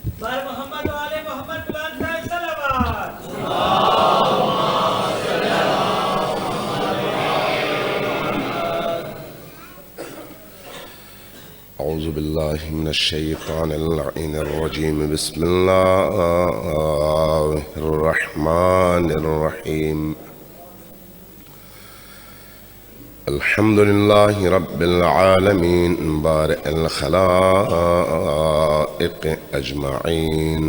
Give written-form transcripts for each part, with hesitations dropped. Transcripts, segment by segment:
بار محمد و آل محمد بلند ہے صلوات. أعوذ بالله من الشيطان اللعين الرجيم. بسم الله الرحمن الرحيم. الحمد لله رب العالمين بارئ الخلائق أجمعين،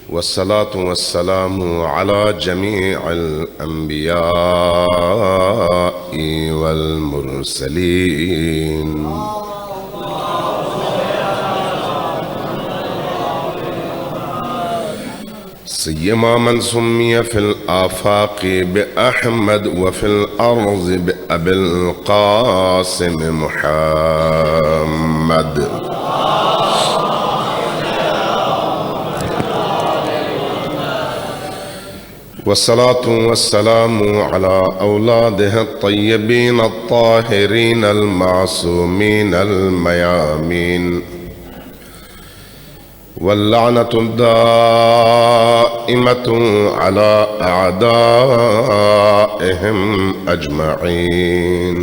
والصلاة والسلام على جميع الأنبياء والمرسلين، سيما من سمي في الآفاق بأحمد وفي الأرض بأبي القاسم محمد. والصلاة والسلام على أولاده الطيبين الطاهرين المعصومين الميامين، واللعنة الدائمة على أعدائهم أجمعين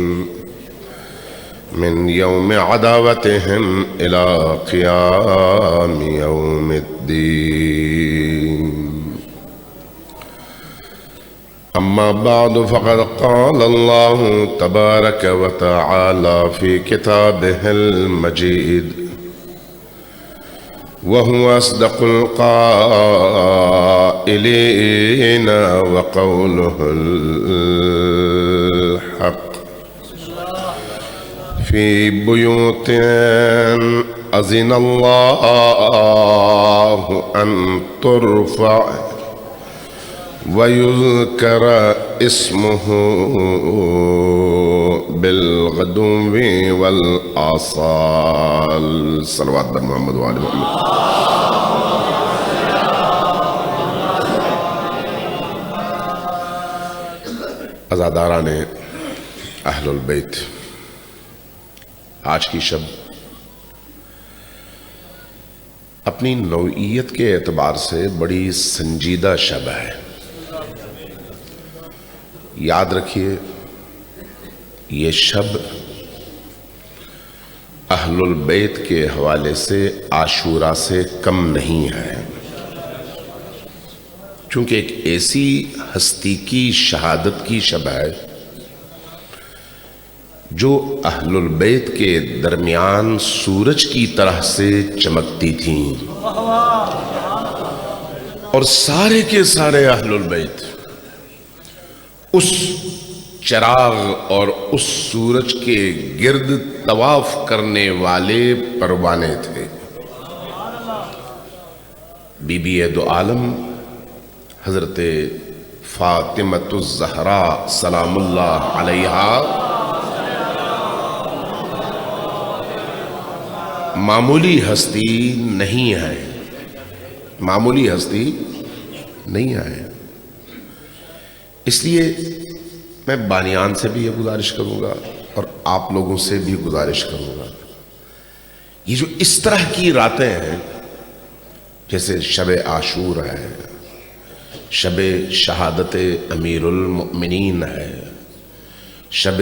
من يوم عداوتهم إلى قيام يوم الدين. أما بعد، فقد قال الله تبارك وتعالى في كتابه المجيد وهو أصدق القائلين وقوله الحق في بيوت أذن الله أن ترفع ويذكر اسمه بالغدو والآصال. صلوات بر محمد و آل محمد. عزاداران اہل البیت، آج کی شب اپنی نوعیت کے اعتبار سے بڑی سنجیدہ شب ہے. یاد رکھیے، یہ شب اہل البیت کے حوالے سے عاشورہ سے کم نہیں ہے، چونکہ ایک ایسی ہستی کی شہادت کی شب ہے جو اہل البیت کے درمیان سورج کی طرح سے چمکتی تھیں، اور سارے کے سارے اہل البیت اس چراغ اور اس سورج کے گرد طواف کرنے والے پروانے تھے. بی بی دو عالم حضرت فاطمۃ الزہراء سلام اللہ علیہا معمولی ہستی نہیں ہے، معمولی ہستی نہیں ہے. اس لیے میں بانیان سے بھی یہ گزارش کروں گا اور آپ لوگوں سے بھی گزارش کروں گا، یہ جو اس طرح کی راتیں ہیں، جیسے شب عاشور ہے، شب شہادت امیر المؤمنین ہے، شب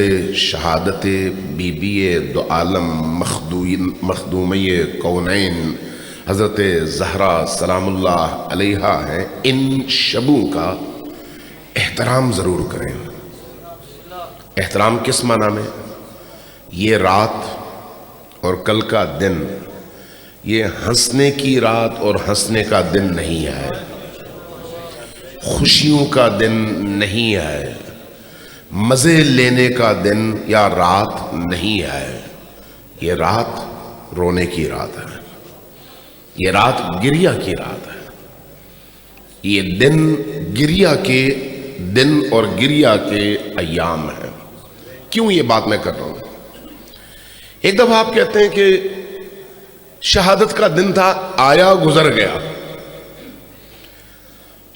شہادت بی بی دو عالم مخدومہ کونین حضرت زہرا سلام اللہ علیہا ہیں، ان شبوں کا احترام ضرور کریں. احترام کس معنی میں؟ یہ رات اور کل کا دن یہ ہنسنے کی رات اور ہنسنے کا دن نہیں ہے، خوشیوں کا دن نہیں ہے، مزے لینے کا دن یا رات نہیں ہے. یہ رات رونے کی رات ہے، یہ رات گریہ کی رات ہے، یہ دن گریہ کے دن اور گریہ کے ایام ہیں. کیوں یہ بات میں کر رہا ہوں؟ ایک دفعہ آپ کہتے ہیں کہ شہادت کا دن تھا، آیا گزر گیا،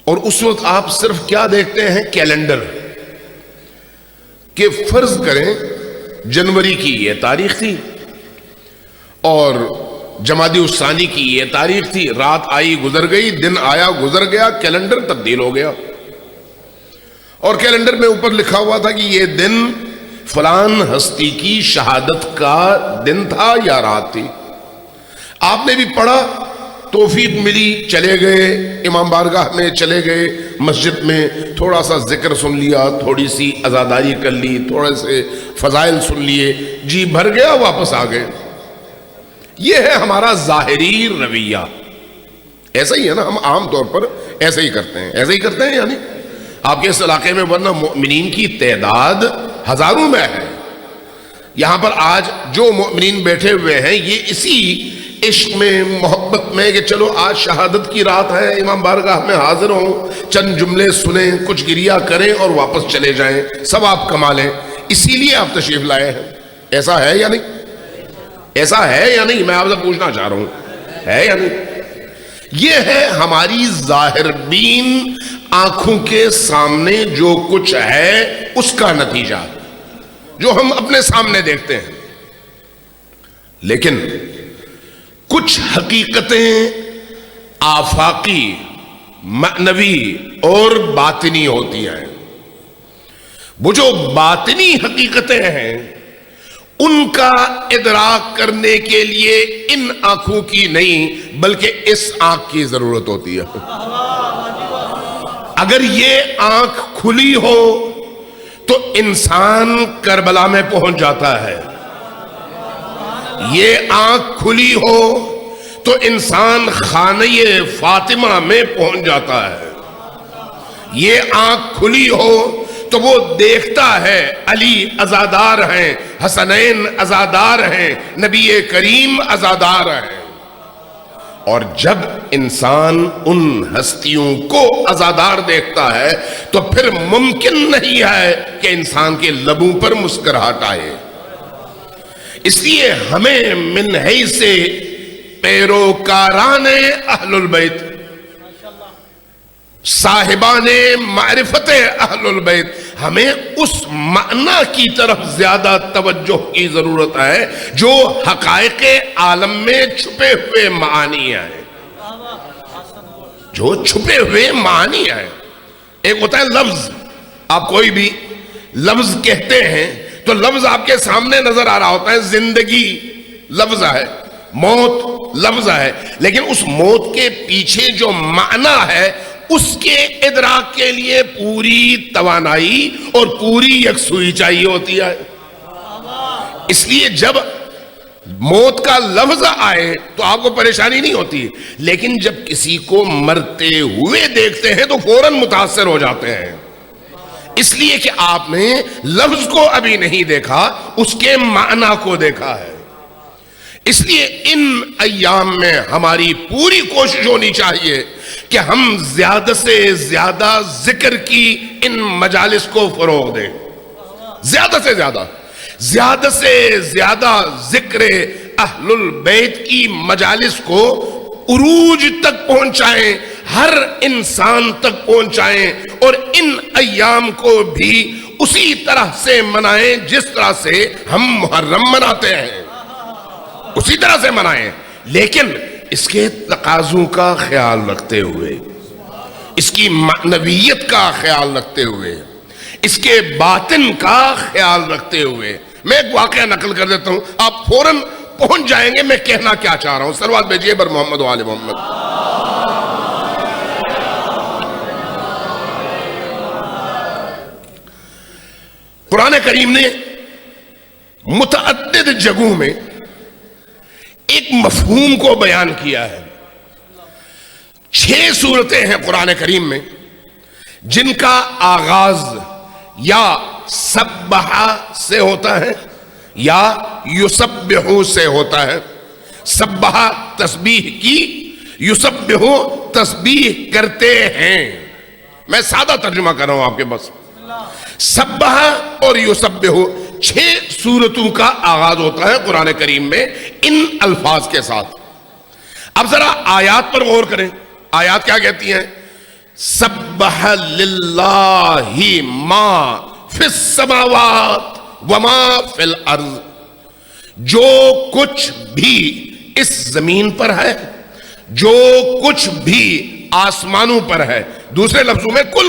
اور اس وقت آپ صرف کیا دیکھتے ہیں؟ کیلنڈر. کہ فرض کریں جنوری کی یہ تاریخ تھی اور جمادی الثانی کی یہ تاریخ تھی، رات آئی گزر گئی، دن آیا گزر گیا، کیلنڈر تبدیل ہو گیا، اور کیلنڈر میں اوپر لکھا ہوا تھا کہ یہ دن فلان ہستی کی شہادت کا دن تھا یا رات تھی۔ آپ نے بھی پڑھا، توفیق ملی، چلے گئے امام بارگاہ میں، چلے گئے مسجد میں، تھوڑا سا ذکر سن لیا، تھوڑی سی عزاداری کر لی، تھوڑے سے فضائل سن لیے، جی بھر گیا، واپس آ گئے۔ یہ ہے ہمارا ظاہری رویہ، ایسا ہی ہے نا، ہم عام طور پر ایسے ہی کرتے ہیں، ایسے ہی کرتے ہیں، یعنی آپ کے اس علاقے میں ورنہ مؤمنین کی تعداد ہزاروں میں ہے، یہاں پر آج جو مؤمنین بیٹھے ہوئے ہیں یہ اسی عشق میں، محبت میں کہ چلو آج شہادت کی رات ہے، امام بارگاہ میں حاضر ہوں، چند جملے سنیں، کچھ گریہ کریں اور واپس چلے جائیں، ثواب کما لیں، اسی لیے آپ تشریف لائے ہیں۔ ایسا ہے یا نہیں؟ ایسا ہے یا نہیں؟ میں آپ سے پوچھنا چاہ رہا ہوں، ہے یا نہیں؟ یہ ہے ہماری ظاہر بین آنکھوں کے سامنے جو کچھ ہے اس کا نتیجہ جو ہم اپنے سامنے دیکھتے ہیں، لیکن کچھ حقیقتیں آفاقی، معنوی اور باطنی ہوتی ہیں۔ وہ جو باطنی حقیقتیں ہیں ان کا ادراک کرنے کے لیے ان آنکھوں کی نہیں بلکہ اس آنکھ کی ضرورت ہوتی ہے۔ اگر یہ آنکھ کھلی ہو تو انسان کربلا میں پہنچ جاتا ہے، یہ آنکھ کھلی ہو تو انسان خانہ فاطمہ میں پہنچ جاتا ہے، یہ آنکھ کھلی ہو تو وہ دیکھتا ہے علی عزادار ہیں، حسنین عزادار ہیں، نبی کریم عزادار ہیں، اور جب انسان ان ہستیوں کو عزادار دیکھتا ہے تو پھر ممکن نہیں ہے کہ انسان کے لبوں پر مسکراہٹ آئے۔ اس لیے ہمیں من حیث پیروکاران اہل البیت، صاحبان معرفت اہل البیت، ہمیں اس معنی کی طرف زیادہ توجہ کی ضرورت ہے جو حقائق عالم میں چھپے ہوئے معانی ہیں، جو چھپے ہوئے معانی ہیں۔ ایک ہوتا ہے لفظ، آپ کوئی بھی لفظ کہتے ہیں تو لفظ آپ کے سامنے نظر آ رہا ہوتا ہے، زندگی لفظ ہے، موت لفظ ہے، لیکن اس موت کے پیچھے جو معنی ہے اس کے ادراک کے لیے پوری توانائی اور پوری یکسوئی چاہیے ہوتی ہے۔ اس لیے جب موت کا لفظ آئے تو آپ کو پریشانی نہیں ہوتی، لیکن جب کسی کو مرتے ہوئے دیکھتے ہیں تو فوراً متاثر ہو جاتے ہیں، اس لیے کہ آپ نے لفظ کو ابھی نہیں دیکھا، اس کے معنی کو دیکھا ہے۔ اس لیے ان ایام میں ہماری پوری کوشش ہونی چاہیے کہ ہم زیادہ سے زیادہ ذکر کی ان مجالس کو فروغ دیں، زیادہ سے زیادہ ذکر اہل البیت کی مجالس کو عروج تک پہنچائیں، ہر انسان تک پہنچائیں، اور ان ایام کو بھی اسی طرح سے منائیں جس طرح سے ہم محرم مناتے ہیں، اسی طرح سے منائیں، لیکن اس کے تقاضوں کا خیال رکھتے ہوئے، اس کی معنویت کا خیال رکھتے ہوئے، اس کے باطن کا خیال رکھتے ہوئے۔ میں ایک واقعہ نقل کر دیتا ہوں، آپ فوراً پہنچ جائیں گے میں کہنا کیا چاہ رہا ہوں۔ صلوات بھیجیے بر محمد و آل محمد۔ قرآن کریم نے متعدد جگہوں میں ایک مفہوم کو بیان کیا ہے۔ 6 سورتیں ہیں قرآن کریم میں جن کا آغاز یا سبح سے ہوتا ہے یا یسبح سے ہوتا ہے۔ سبح تسبیح کی، یسبح تسبیح کرتے ہیں۔ میں سادہ ترجمہ کر رہا ہوں آپ کے بس۔ سبح اور یسبح 6 سورتوں کا آغاز ہوتا ہے قرآن کریم میں ان الفاظ کے ساتھ۔ اب ذرا آیات پر غور کریں، آیات کیا کہتی ہیں؟ سبح للہ ما فی السماوات وما فی الارض، جو کچھ بھی اس زمین پر ہے، جو کچھ بھی آسمانوں پر ہے، دوسرے لفظوں میں کل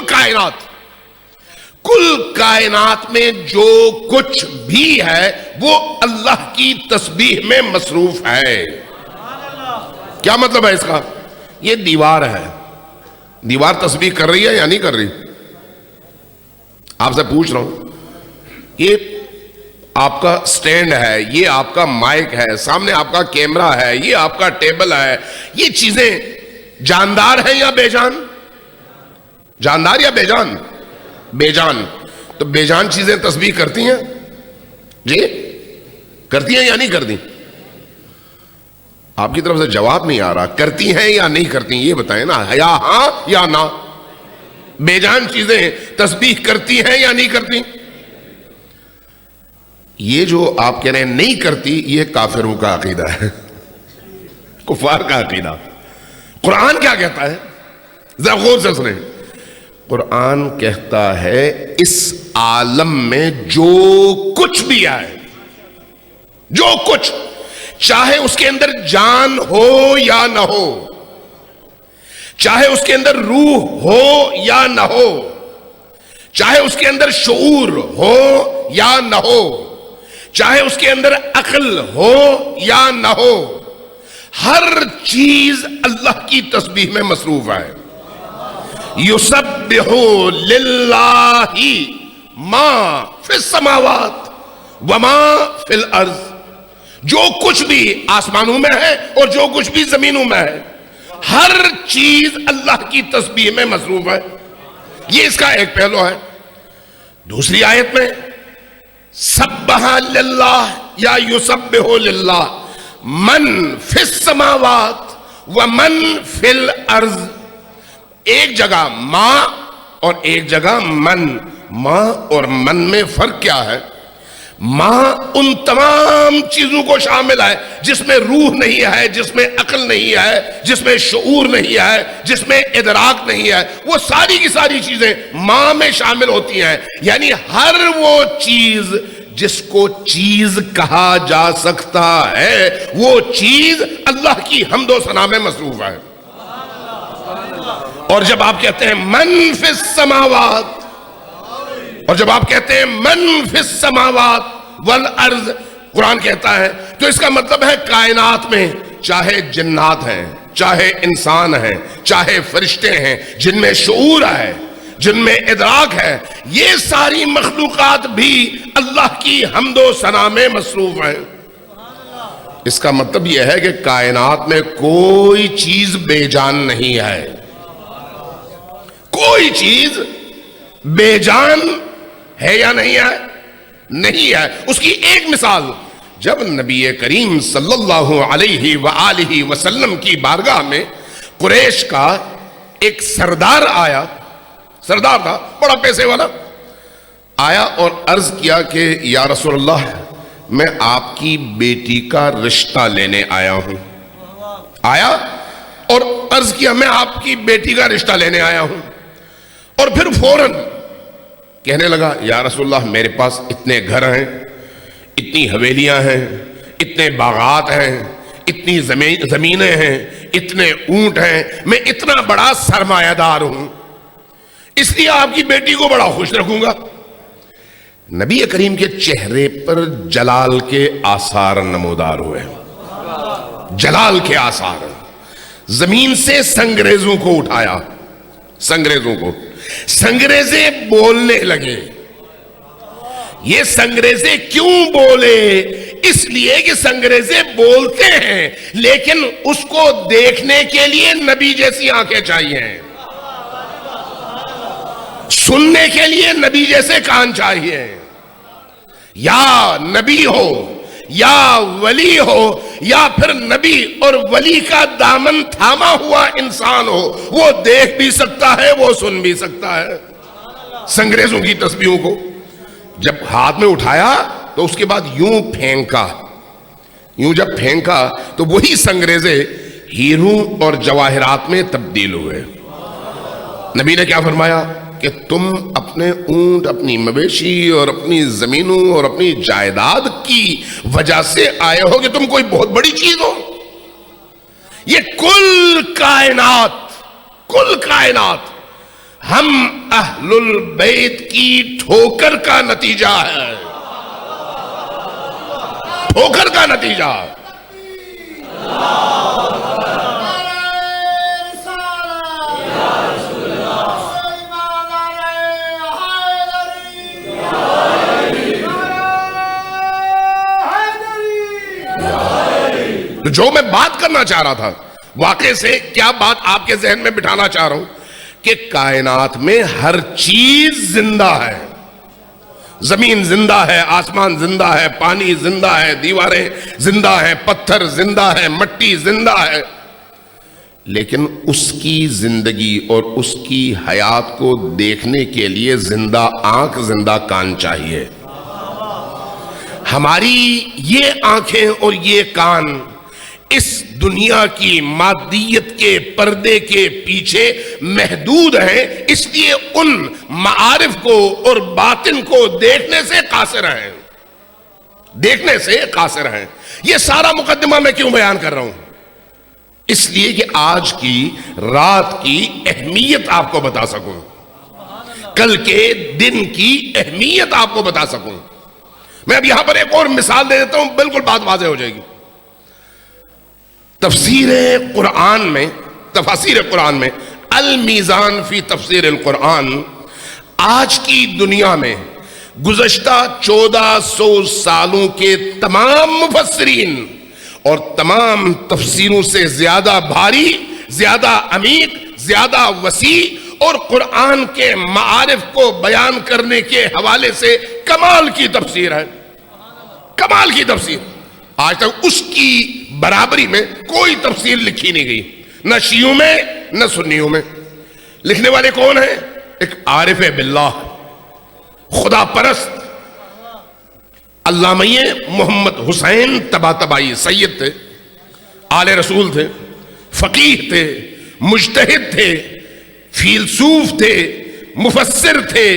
کائنات میں جو کچھ بھی ہے وہ اللہ کی تسبیح میں مصروف ہے۔ کیا مطلب ہے اس کا؟ یہ دیوار ہے، دیوار تسبیح کر رہی ہے یا نہیں کر رہی؟ آپ سے پوچھ رہا ہوں، یہ آپ کا سٹینڈ ہے، یہ آپ کا مائک ہے، سامنے آپ کا کیمرہ ہے، یہ آپ کا ٹیبل ہے، یہ چیزیں جاندار ہیں یا بے جان؟ جاندار یا بے جان؟ بے جان۔ تو بے جان چیزیں تسبیح کرتی ہیں؟ جی کرتی ہیں یا نہیں کرتی؟ آپ کی طرف سے جواب نہیں آ رہا، کرتی ہیں یا نہیں کرتی یہ بتائیں نا، یا ہاں یا نہ۔ بے جان چیزیں تسبیح کرتی ہیں یا نہیں کرتی؟ یہ جو آپ کہہ رہے ہیں نہیں کرتی، یہ کافروں کا عقیدہ ہے، کفار کا عقیدہ۔ قرآن کیا کہتا ہے؟ ذرا غور سے سنیں۔ قرآن کہتا ہے اس عالم میں جو کچھ بھی آئے، جو کچھ، چاہے اس کے اندر جان ہو یا نہ ہو، چاہے اس کے اندر روح ہو یا نہ ہو، چاہے اس کے اندر شعور ہو یا نہ ہو، چاہے اس کے اندر عقل ہو یا نہ ہو، ہر چیز اللہ کی تسبیح میں مصروف ہے۔ یسبح للہ ما فی السماوات وما فی الارض، جو کچھ بھی آسمانوں میں ہے اور جو کچھ بھی زمینوں میں ہے، ہر چیز اللہ کی تسبیح میں مصروف ہے۔ یہ اس کا ایک پہلو ہے۔ دوسری آیت میں سبح للہ یا یسبح للہ من فی السماوات ومن فی الارض، ایک جگہ ما اور ایک جگہ من۔ ما اور من میں فرق کیا ہے؟ ما ان تمام چیزوں کو شامل ہے جس میں روح نہیں ہے، جس میں عقل نہیں ہے، جس میں شعور نہیں ہے، جس میں ادراک نہیں ہے، وہ ساری کی ساری چیزیں ما میں شامل ہوتی ہیں۔ یعنی ہر وہ چیز جس کو چیز کہا جا سکتا ہے، وہ چیز اللہ کی حمد و ثنا میں مصروف ہے۔ اور جب آپ کہتے ہیں من فی السماوات، اور جب آپ کہتے ہیں من فی السماوات والارض، قرآن کہتا ہے، تو اس کا مطلب ہے کائنات میں چاہے جنات ہیں، چاہے انسان ہیں، چاہے فرشتے ہیں، جن میں شعور ہے، جن میں ادراک ہے، یہ ساری مخلوقات بھی اللہ کی حمد و ثنا میں مصروف ہیں۔ اس کا مطلب یہ ہے کہ کائنات میں کوئی چیز بے جان نہیں ہے، کوئی چیز بے جان ہے یا نہیں ہے؟ نہیں ہے۔ اس کی ایک مثال، جب نبی کریم صلی اللہ علیہ وآلہ وسلم کی بارگاہ میں قریش کا ایک سردار آیا، سردار تھا بڑا پیسے والا، آیا اور عرض کیا کہ یا رسول اللہ، میں آپ کی بیٹی کا رشتہ لینے آیا ہوں۔ آیا اور عرض کیا میں آپ کی بیٹی کا رشتہ لینے آیا ہوں، اور پھر فوراً کہنے لگا یا رسول اللہ، میرے پاس اتنے گھر ہیں، اتنی حویلیاں ہیں، اتنے باغات ہیں، اتنی زمینیں ہیں، اتنے اونٹ ہیں، میں اتنا بڑا سرمایہ دار ہوں، اس لیے آپ کی بیٹی کو بڑا خوش رکھوں گا۔ نبی کریم کے چہرے پر جلال کے آثار نمودار ہوئے، جلال کے آثار۔ زمین سے سنگریزوں کو اٹھایا، سنگریزوں کو، سنگریزے بولنے لگے۔ یہ سنگریزے کیوں بولے؟ اس لیے کہ سنگریزے بولتے ہیں، لیکن اس کو دیکھنے کے لیے نبی جیسی آنکھیں چاہیے، سننے کے لیے نبی جیسے کان چاہیے۔ یا نبی ہو یا ولی ہو یا پھر نبی اور ولی کا دامن تھاما ہوا انسان ہو، وہ دیکھ بھی سکتا ہے، وہ سن بھی سکتا ہے۔ سنگریزوں کی تسبیحوں کو جب ہاتھ میں اٹھایا تو اس کے بعد یوں پھینکا، یوں جب پھینکا تو وہی سنگریزے ہیروں اور جواہرات میں تبدیل ہوئے۔ نبی نے کیا فرمایا کہ تم اپنے اونٹ، اپنی مویشی اور اپنی زمینوں اور اپنی جائیداد کی وجہ سے آئے ہو کہ تم کوئی بہت بڑی چیز ہو؟ یہ کل کائنات ہم اہل البیت کی ٹھوکر کا نتیجہ ہے، ٹھوکر کا نتیجہ۔ تو جو میں بات کرنا چاہ رہا تھا واقعے سے، کیا بات آپ کے ذہن میں بٹھانا چاہ رہا ہوں کہ کائنات میں ہر چیز زندہ ہے، زمین زندہ ہے، آسمان زندہ ہے، پانی زندہ ہے، دیواریں زندہ ہیں، پتھر زندہ ہے، مٹی زندہ ہے، لیکن اس کی زندگی اور اس کی حیات کو دیکھنے کے لیے زندہ آنکھ، زندہ کان چاہیے۔ ہماری یہ آنکھیں اور یہ کان اس دنیا کی مادیت کے پردے کے پیچھے محدود ہیں، اس لیے ان معارف کو اور باطن کو دیکھنے سے قاصر ہیں۔ یہ سارا مقدمہ میں کیوں بیان کر رہا ہوں؟ اس لیے کہ آج کی رات کی اہمیت آپ کو بتا سکوں، کل کے دن کی اہمیت آپ کو بتا سکوں۔ میں اب یہاں پر ایک اور مثال دے دیتا ہوں، بالکل بات واضح ہو جائے گی۔ تفسیر قرآن میں المیزان فی تفسیر القرآن آج کی دنیا میں گزشتہ 1400 سالوں کے تمام مفسرین اور تمام تفسیروں سے زیادہ بھاری، زیادہ عمیق، زیادہ وسیع اور قرآن کے معارف کو بیان کرنے کے حوالے سے کمال کی تفسیر ہے، کمال کی تفسیر۔ آج تک اس کی برابری میں کوئی تفسیر لکھی نہیں گئی، نہ شیعوں میں نہ سنیوں میں۔ لکھنے والے کون ہیں؟ ایک عارف باللہ، خدا پرست علامہ محمد حسین طباطبائی سید تھے، آل رسول تھے، فقیہ تھے، مجتہد تھے، فیلسوف تھے، مفسر تھے،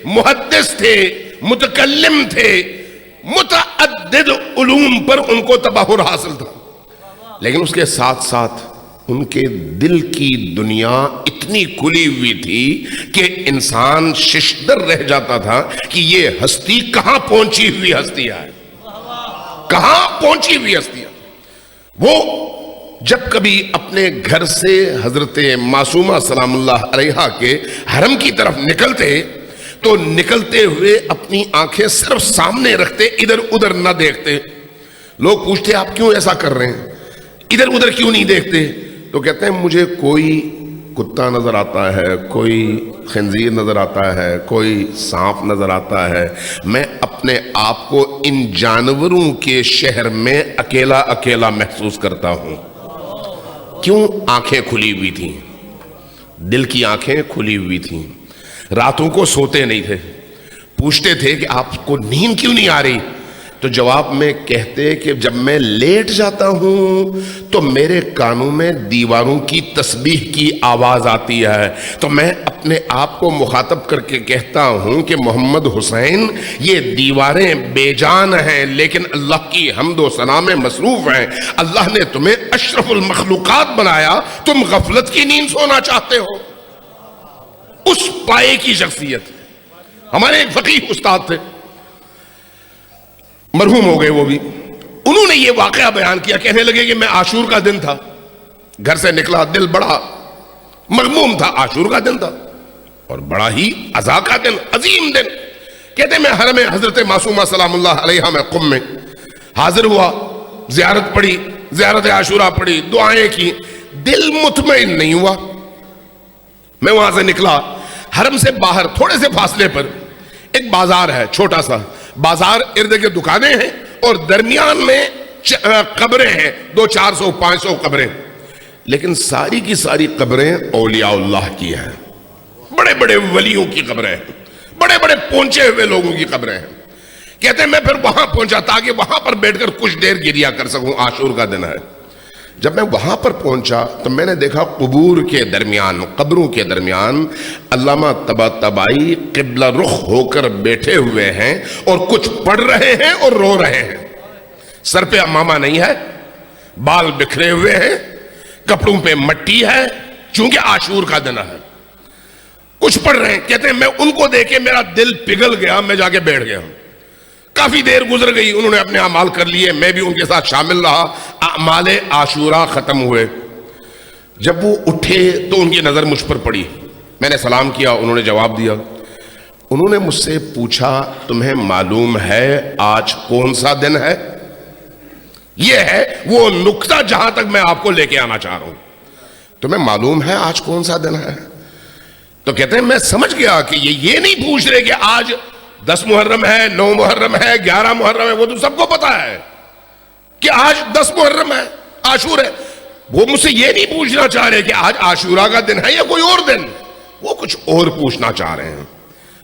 محدث تھے، متکلم تھے، متعدد علوم پر ان کو تبحر حاصل تھا، لیکن اس کے ساتھ ساتھ ان کے دل کی دنیا اتنی کھلی ہوئی تھی کہ انسان ششدر رہ جاتا تھا کہ یہ ہستی کہاں پہنچی ہوئی ہستی ہے، کہاں پہنچی ہوئی ہستی ہے۔ وہ جب کبھی اپنے گھر سے حضرت معصومہ سلام اللہ علیہا کے حرم کی طرف نکلتے تو نکلتے ہوئے اپنی آنکھیں صرف سامنے رکھتے، ادھر ادھر نہ دیکھتے۔ لوگ پوچھتے آپ کیوں ایسا کر رہے ہیں، ادھر ادھر کیوں نہیں دیکھتے؟ تو کہتے ہیں مجھے کوئی کتا نظر آتا ہے، کوئی خنزیر نظر آتا ہے، کوئی سانپ نظر آتا ہے، میں اپنے آپ کو ان جانوروں کے شہر میں اکیلا اکیلا محسوس کرتا ہوں۔ کیوں؟ آنکھیں کھلی ہوئی تھیں، دل کی آنکھیں کھلی ہوئی تھیں، راتوں کو سوتے نہیں تھے۔ پوچھتے تھے کہ آپ کو نیند کیوں نہیں آ رہی؟ تو جواب میں کہتے کہ جب میں لیٹ جاتا ہوں تو میرے کانوں میں دیواروں کی تسبیح کی آواز آتی ہے، تو میں اپنے آپ کو مخاطب کر کے کہتا ہوں کہ محمد حسین یہ دیواریں بے جان ہیں لیکن اللہ کی حمد و ثنا میں مصروف ہیں، اللہ نے تمہیں اشرف المخلوقات بنایا، تم غفلت کی نیند سونا چاہتے ہو۔ اس پائے کی شخصیت۔ ہمارے ایک فقیہ استاد تھے، مرحوم ہو گئے وہ بھی، انہوں نے یہ واقعہ بیان کیا، کہنے لگے کہ میں عاشور کا دن تھا، گھر سے نکلا، دل بڑا مغموم تھا، عاشور کا دن تھا اور بڑا ہی عزا کا دن، عظیم دن۔ کہتے میں حرم حضرت معصومہ سلام اللہ علیہا میں قم میں حاضر ہوا، زیارت پڑھی، زیارت عاشورہ پڑھی، دعائیں کی، دل مطمئن نہیں ہوا۔ میں وہاں سے نکلا، حرم سے باہر تھوڑے سے فاصلے پر ایک بازار ہے، چھوٹا سا بازار، ارد گرد دکانیں ہیں اور درمیان میں قبریں ہیں، 200-400 500 قبریں، لیکن ساری کی ساری قبریں اولیاء اللہ کی ہیں، بڑے بڑے ولیوں کی قبریں ہیں، بڑے بڑے پہنچے ہوئے لوگوں کی قبریں ہیں۔ کہتے ہیں میں پھر وہاں پہنچا تاکہ وہاں پر بیٹھ کر کچھ دیر گریا کر سکوں، عاشور کا دن ہے۔ جب میں وہاں پر پہنچا تو میں نے دیکھا قبور کے درمیان، قبروں کے درمیان علامہ طباطبائی قبلہ رخ ہو کر بیٹھے ہوئے ہیں اور کچھ پڑھ رہے ہیں اور رو رہے ہیں۔ سر پہ عمامہ نہیں ہے، بال بکھرے ہوئے ہیں، کپڑوں پہ مٹی ہے چونکہ عاشور کا دن ہے. کچھ پڑھ رہے ہیں, کہتے ہیں میں ان کو دیکھ کے میرا دل پگھل گیا, میں جا کے بیٹھ گیا. کافی دیر گزر گئی, انہوں نے اپنے اعمال کر لیے, میں بھی ان کے ساتھ شامل رہا. اعمال عاشورہ ختم ہوئے. جب وہ اٹھے تو ان کی نظر مجھ پر پڑی. میں نے سلام کیا, انہوں نے جواب دیا. انہوں نے مجھ سے پوچھا تمہیں معلوم ہے آج کون سا دن ہے؟ یہ ہے وہ نقطہ جہاں تک میں آپ کو لے کے آنا چاہ رہا ہوں. تمہیں معلوم ہے آج کون سا دن ہے؟ تو کہتے ہیں میں سمجھ گیا کہ یہ نہیں پوچھ رہے کہ آج 10 محرم ہے, 9 محرم ہے, 11 محرم ہے. وہ تو سب کو پتا ہے کہ آج 10 محرم ہے, عاشور ہے. وہ مجھ سے یہ نہیں پوچھنا چاہ رہے کہ آج عاشورہ کا دن ہے یا کوئی اور دن. وہ کچھ اور پوچھنا چاہ رہے ہیں.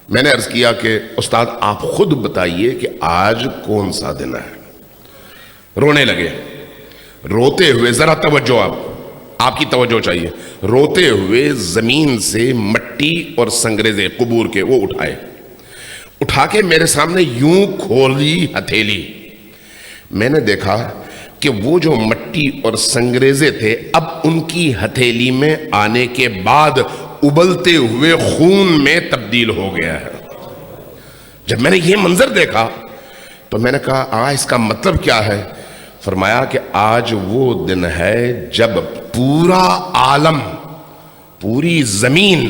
میں نے عرض کیا کہ استاد آپ خود بتائیے کہ آج کون سا دن ہے. رونے لگے. روتے ہوئے, ذرا توجہ, آپ کی توجہ چاہیے, روتے ہوئے زمین سے مٹی اور سنگریزے قبور کے وہ اٹھا کے میرے سامنے یوں کھولی ہتھیلی. میں نے دیکھا کہ وہ جو مٹی اور سنگریزے تھے اب ان کی ہتھیلی میں آنے کے بعد ابلتے ہوئے خون میں تبدیل ہو گیا ہے. جب میں نے یہ منظر دیکھا تو میں نے کہا اس کا مطلب کیا ہے؟ فرمایا کہ آج وہ دن ہے جب پورا عالم, پوری زمین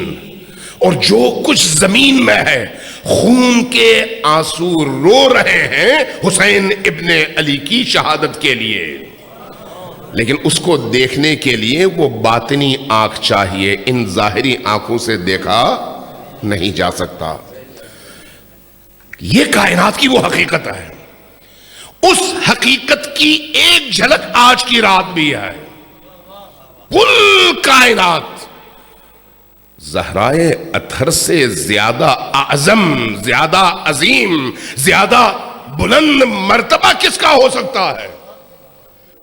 اور جو کچھ زمین میں ہے خون کے آنسو رو رہے ہیں حسین ابن علی کی شہادت کے لیے. لیکن اس کو دیکھنے کے لیے وہ باطنی آنکھ چاہیے, ان ظاہری آنکھوں سے دیکھا نہیں جا سکتا. یہ کائنات کی وہ حقیقت ہے. اس حقیقت کی ایک جھلک آج کی رات بھی ہے. کل کائنات زہرائے اطہر سے زیادہ اعظم, زیادہ عظیم, زیادہ بلند مرتبہ کس کا ہو سکتا ہے؟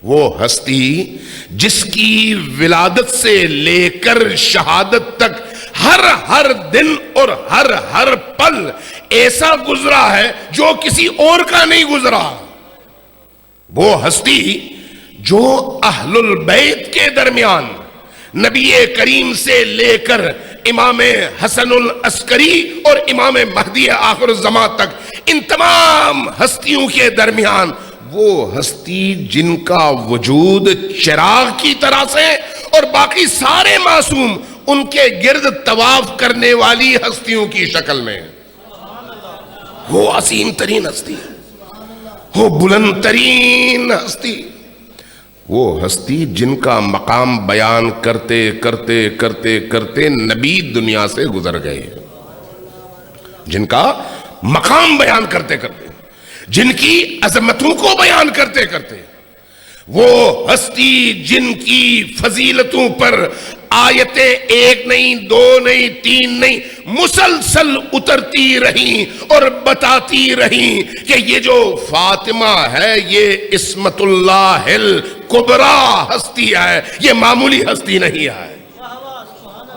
وہ ہستی جس کی ولادت سے لے کر شہادت تک ہر دن اور ہر پل ایسا گزرا ہے جو کسی اور کا نہیں گزرا. وہ ہستی جو اہل البیت کے درمیان نبی کریم سے لے کر امام حسن العسکری اور امام مہدی آخر الزمان تک ان تمام ہستیوں کے درمیان وہ ہستی جن کا وجود چراغ کی طرح سے اور باقی سارے معصوم ان کے گرد طواف کرنے والی ہستیوں کی شکل میں, وہ عظیم ترین ہستی ہے, وہ بلند ترین ہستی, وہ ہستی جن کا مقام بیان کرتے کرتے کرتے کرتے نبی دنیا سے گزر گئے. جن کا مقام بیان کرتے کرتے, جن کی عظمتوں کو بیان کرتے کرتے, وہ ہستی جن کی فضیلتوں پر آیتیں 1 نہیں 2 نہیں 3 نہیں مسلسل اترتی رہیں اور بتاتی رہیں کہ یہ جو فاطمہ ہے یہ عصمت اللہ الکبریٰ ہستی ہے, یہ معمولی ہستی نہیں ہے.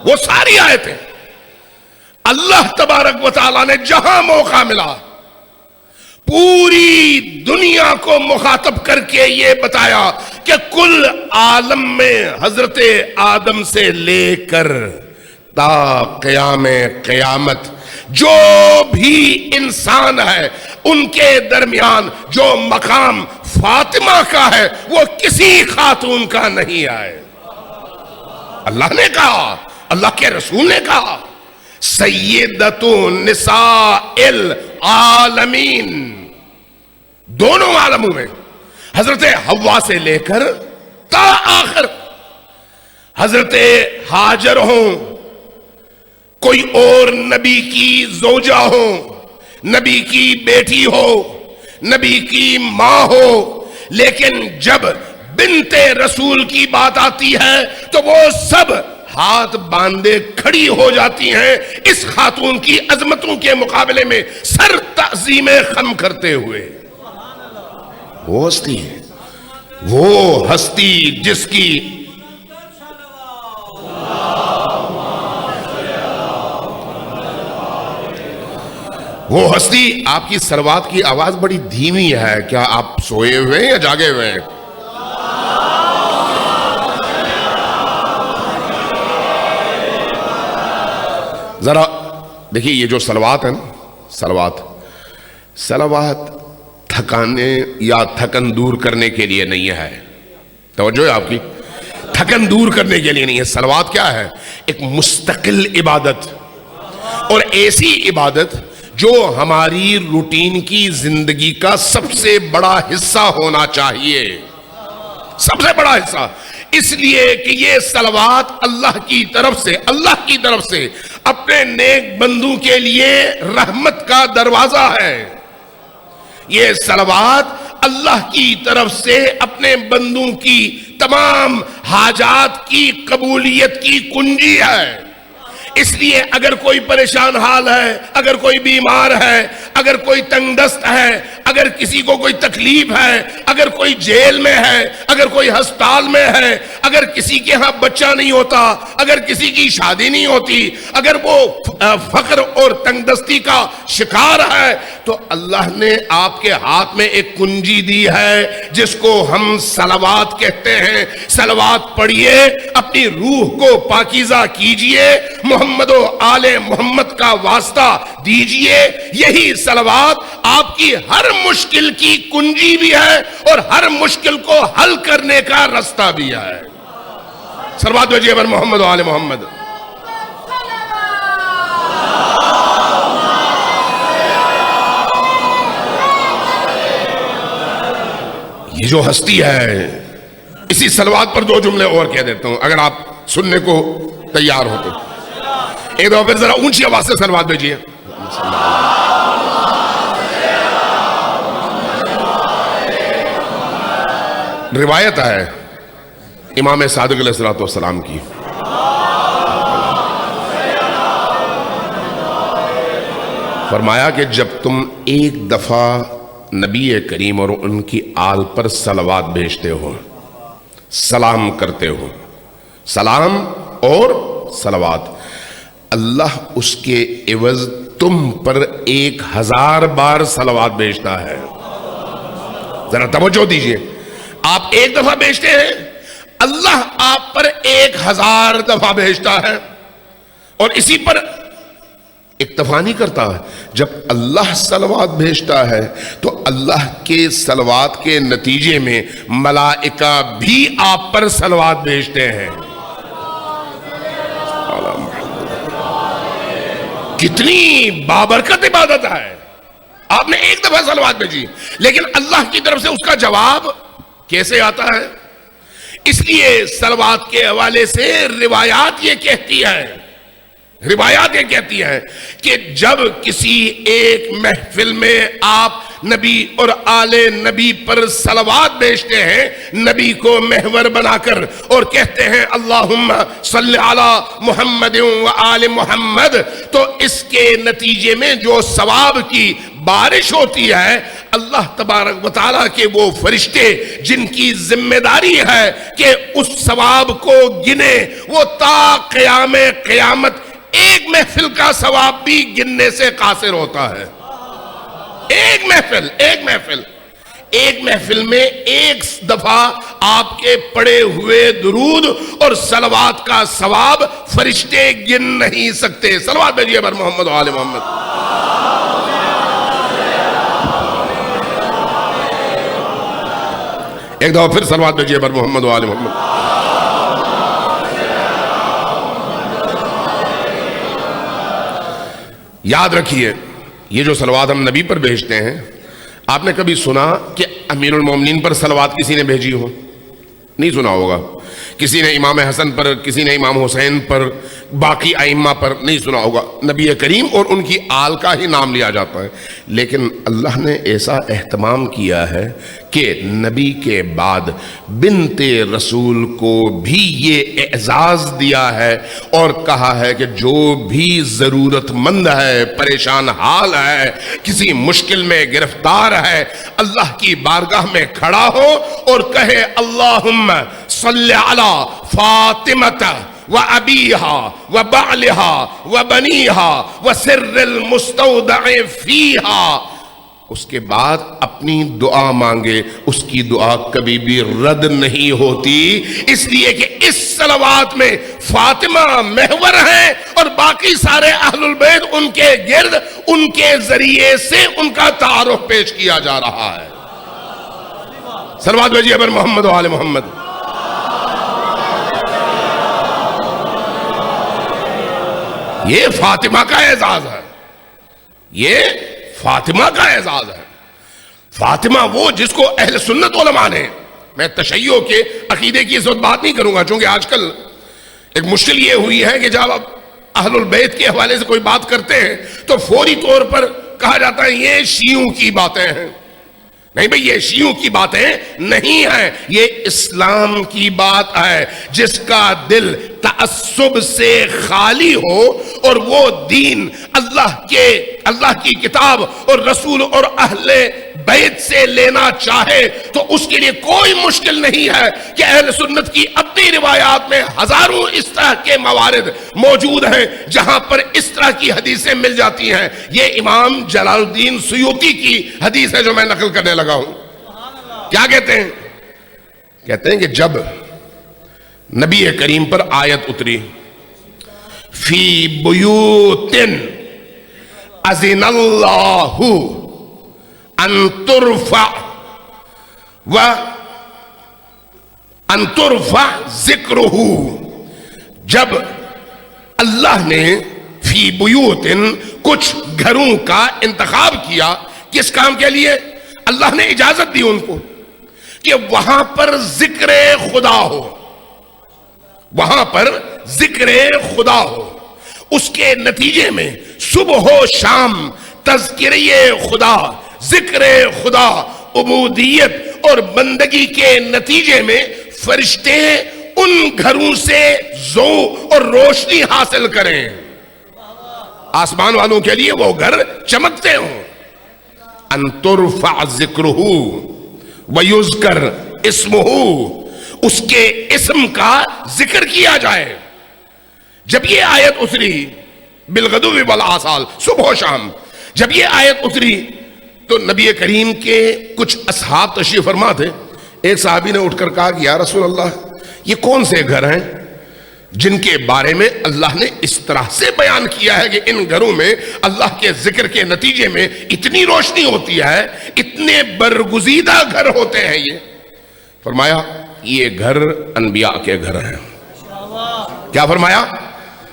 وہ ساری آیتیں اللہ تبارک و تعالیٰ نے جہاں موقع ملا پوری دنیا کو مخاطب کر کے یہ بتایا کہ کل عالم میں حضرت آدم سے لے کر تا قیام قیامت جو بھی انسان ہے ان کے درمیان جو مقام فاطمہ کا ہے وہ کسی خاتون کا نہیں ہے. اللہ نے کہا, اللہ کے رسول نے کہا, سیدۃ نساء العالمین, دونوں عالموں میں حضرت حوا سے لے کر تا آخر حضرت ہاجر ہوں, کوئی اور نبی کی زوجہ ہو, نبی کی بیٹی ہو, نبی کی ماں ہو, لیکن جب بنت رسول کی بات آتی ہے تو وہ سب ہاتھ باندھے کھڑی ہو جاتی ہیں اس خاتون کی عظمتوں کے مقابلے میں سر تعظیم خم کرتے ہوئے. وہ ہستی ہے, وہ ہستی جس کی وہ ہستی. آپ کی سروات کی آواز بڑی دھیمی ہے, کیا آپ سوئے ہوئے یا جاگے ہوئے ہیں؟ ذرا دیکھیے یہ جو صلوات ہے نا، صلوات تھکانے یا تھکن دور کرنے کے لیے نہیں ہے، توجہ ہے آپ کی، تھکن دور کرنے کے لیے نہیں ہے۔ صلوات کیا ہے؟ ایک مستقل عبادت، اور ایسی عبادت جو ہماری روٹین کی زندگی کا سب سے بڑا حصہ ہونا چاہیے، سب سے بڑا حصہ، اس لیے کہ یہ صلوات اللہ کی طرف سے اپنے نیک بندوں کے لیے رحمت کا دروازہ ہے۔ یہ صلوات اللہ کی طرف سے اپنے بندوں کی تمام حاجات کی قبولیت کی کنجی ہے۔ اس لیے اگر کوئی پریشان حال ہے، اگر کوئی بیمار ہے، اگر کوئی تنگ دست ہے، اگر کسی کو کوئی تکلیف ہے، اگر کوئی جیل میں ہے، اگر کوئی ہسپتال میں ہے، اگر کسی کے ہاں بچہ نہیں ہوتا، اگر کسی کی شادی نہیں ہوتی، اگر وہ فقر اور تنگ دستی کا شکار ہے، تو اللہ نے آپ کے ہاتھ میں ایک کنجی دی ہے جس کو ہم صلوات کہتے ہیں۔ صلوات پڑھیے، اپنی روح کو پاکیزہ کیجئے، محمد و آل محمد کا واسطہ دیجئے۔ یہی صلوات آپ کی ہر مشکل کی کنجی بھی ہے اور ہر مشکل کو حل کرنے کا راستہ بھی ہے۔ صلوات بھیجئے بر محمد و آل محمد۔ یہ جو ہستی ہے، اسی صلوات پر دو جملے اور کہہ دیتا ہوں اگر آپ سننے کو تیار ہو تو۔ ایک دفعہ پھر ذرا اونچی آواز سے صلوات بھیجئے۔ روایت ہے امام صادق علیہ السلام کی، فرمایا کہ جب تم ایک دفعہ نبی کریم اور ان کی آل پر صلوات بھیجتے ہو، سلام کرتے ہو، سلام اور صلوات، اللہ اس کے عوض تم پر 1000 بار صلوات بھیجتا ہے۔ ذرا توجہ دیجئے، آپ ایک دفعہ بھیجتے ہیں، اللہ آپ پر 1000 دفعہ بھیجتا ہے، اور اسی پر اکتفا نہیں کرتا۔ جب اللہ صلوات بھیجتا ہے تو اللہ کے صلوات کے نتیجے میں ملائکہ بھی آپ پر صلوات بھیجتے ہیں۔ کتنی بابرکت عبادت ہے، آپ نے ایک دفعہ صلوات بھیجی، لیکن اللہ کی طرف سے اس کا جواب کیسے آتا ہے؟ اس لیے صلوات کے حوالے سے روایات یہ کہتی ہیں کہ جب کسی ایک محفل میں آپ نبی اور آل نبی پر صلوات بھیجتے ہیں، نبی کو محور بنا کر، اور کہتے ہیں اللہم صلی علی محمد و آل محمد، تو اس کے نتیجے میں جو ثواب کی بارش ہوتی ہے، اللہ تبارک و تعالیٰ کے وہ فرشتے جن کی ذمہ داری ہے کہ اس ثواب کو گنے، وہ تا قیام قیامت ایک محفل کا ثواب بھی گننے سے قاصر ہوتا ہے۔ ایک محفل میں ایک دفعہ آپ کے پڑے ہوئے درود اور صلوات کا ثواب فرشتے گن نہیں سکتے۔ صلوات بھیجئے بر محمد و آل محمد۔ ایک دفعہ پھر صلوات بھیجئے بر محمد و آل محمد۔ یاد رکھیے، یہ جو صلوات ہم نبی پر بھیجتے ہیں، آپ نے کبھی سنا کہ امیر المومنین پر صلوات کسی نے بھیجی ہو؟ نہیں سنا ہوگا۔ کسی نے امام حسن پر، کسی نے امام حسین پر، باقی ائمہ پر نہیں سنا ہوگا۔ نبی کریم اور ان کی آل کا ہی نام لیا جاتا ہے، لیکن اللہ نے ایسا اہتمام کیا ہے کہ نبی کے بعد بنت رسول کو بھی یہ اعزاز دیا ہے اور کہا ہے کہ جو بھی ضرورت مند ہے، پریشان حال ہے، کسی مشکل میں گرفتار ہے، اللہ کی بارگاہ میں کھڑا ہو اور کہے اللہم صلی علی فاطمہ وَأَبِيهَا وَبَعْلِهَا وَبَنِيهَا وَسِرِّ الْمُسْتَوْدَعِ فِيهَا، اس کے بعد اپنی دعا مانگے اس کی دعا کبھی بھی رد نہیں ہوتی، اس لیے کہ اس صلوات میں فاطمہ محور ہیں اور باقی سارے اہل البیت ان کے گرد ان کے ذریعے سے ان کا تعارف پیش کیا جا رہا ہے۔ صلوات بھیجیے بر محمد و آل محمد۔ یہ فاطمہ کا اعزاز ہے، یہ فاطمہ کا اعزاز ہے۔ فاطمہ وہ جس کو اہل سنت علماء نے، میں تشیع کے عقیدے کی اس وقت بات نہیں کروں گا چونکہ آج کل ایک مشکل یہ ہوئی ہے کہ جب اہل البیت کے حوالے سے کوئی بات کرتے ہیں تو فوری طور پر کہا جاتا ہے یہ شیعوں کی باتیں ہیں۔ نہیں بھئی، یہ شیعوں کی باتیں نہیں ہیں، یہ اسلام کی بات ہے۔ جس کا دل تعصب سے خالی ہو اور وہ دین اللہ کی کتاب اور رسول اور اہل بیت سے لینا چاہے تو اس کے لیے کوئی مشکل نہیں ہے کہ اہل سنت کی اپنی روایات میں ہزاروں اس طرح کے موارد موجود ہیں جہاں پر اس طرح کی حدیثیں مل جاتی ہیں۔ یہ امام جلال الدین سیوطی کی حدیث ہے جو میں نقل کرنے لگا ہوں۔ کیا کہتے ہیں؟ کہتے ہیں کہ جب نبی کریم پر آیت اتری فی بیوت اذن اللہ ان ترفع ذکرہ، جب اللہ نے فی بیوت کچھ گھروں کا انتخاب کیا، کس کام کے لیے؟ اللہ نے اجازت دی ان کو کہ وہاں پر ذکر خدا ہو، وہاں پر ذکر خدا ہو، اس کے نتیجے میں صبح و شام تذکرے خدا، ذکر خدا، عبودیت اور بندگی کے نتیجے میں فرشتے ان گھروں سے ضوء اور روشنی حاصل کریں، آسمان والوں کے لیے وہ گھر چمکتے ہوں۔ ان ترفع ذکرہ ویذکر اسمہ، اس کے اسم کا ذکر کیا جائے۔ جب یہ آیت اتری بالغدو والآصال، صبح و شام، جب یہ آیت اتری تو نبی کریم کے کچھ اصحاب تشریف فرما تھے۔ ایک صحابی نے اٹھ کر کہا کہ یا رسول اللہ، یہ کون سے گھر ہیں جن کے بارے میں اللہ نے اس طرح سے بیان کیا ہے کہ ان گھروں میں اللہ کے ذکر کے نتیجے میں اتنی روشنی ہوتی ہے، اتنے برگزیدہ گھر ہوتے ہیں؟ یہ فرمایا یہ گھر انبیاء کے گھر ہیں۔ کیا فرمایا؟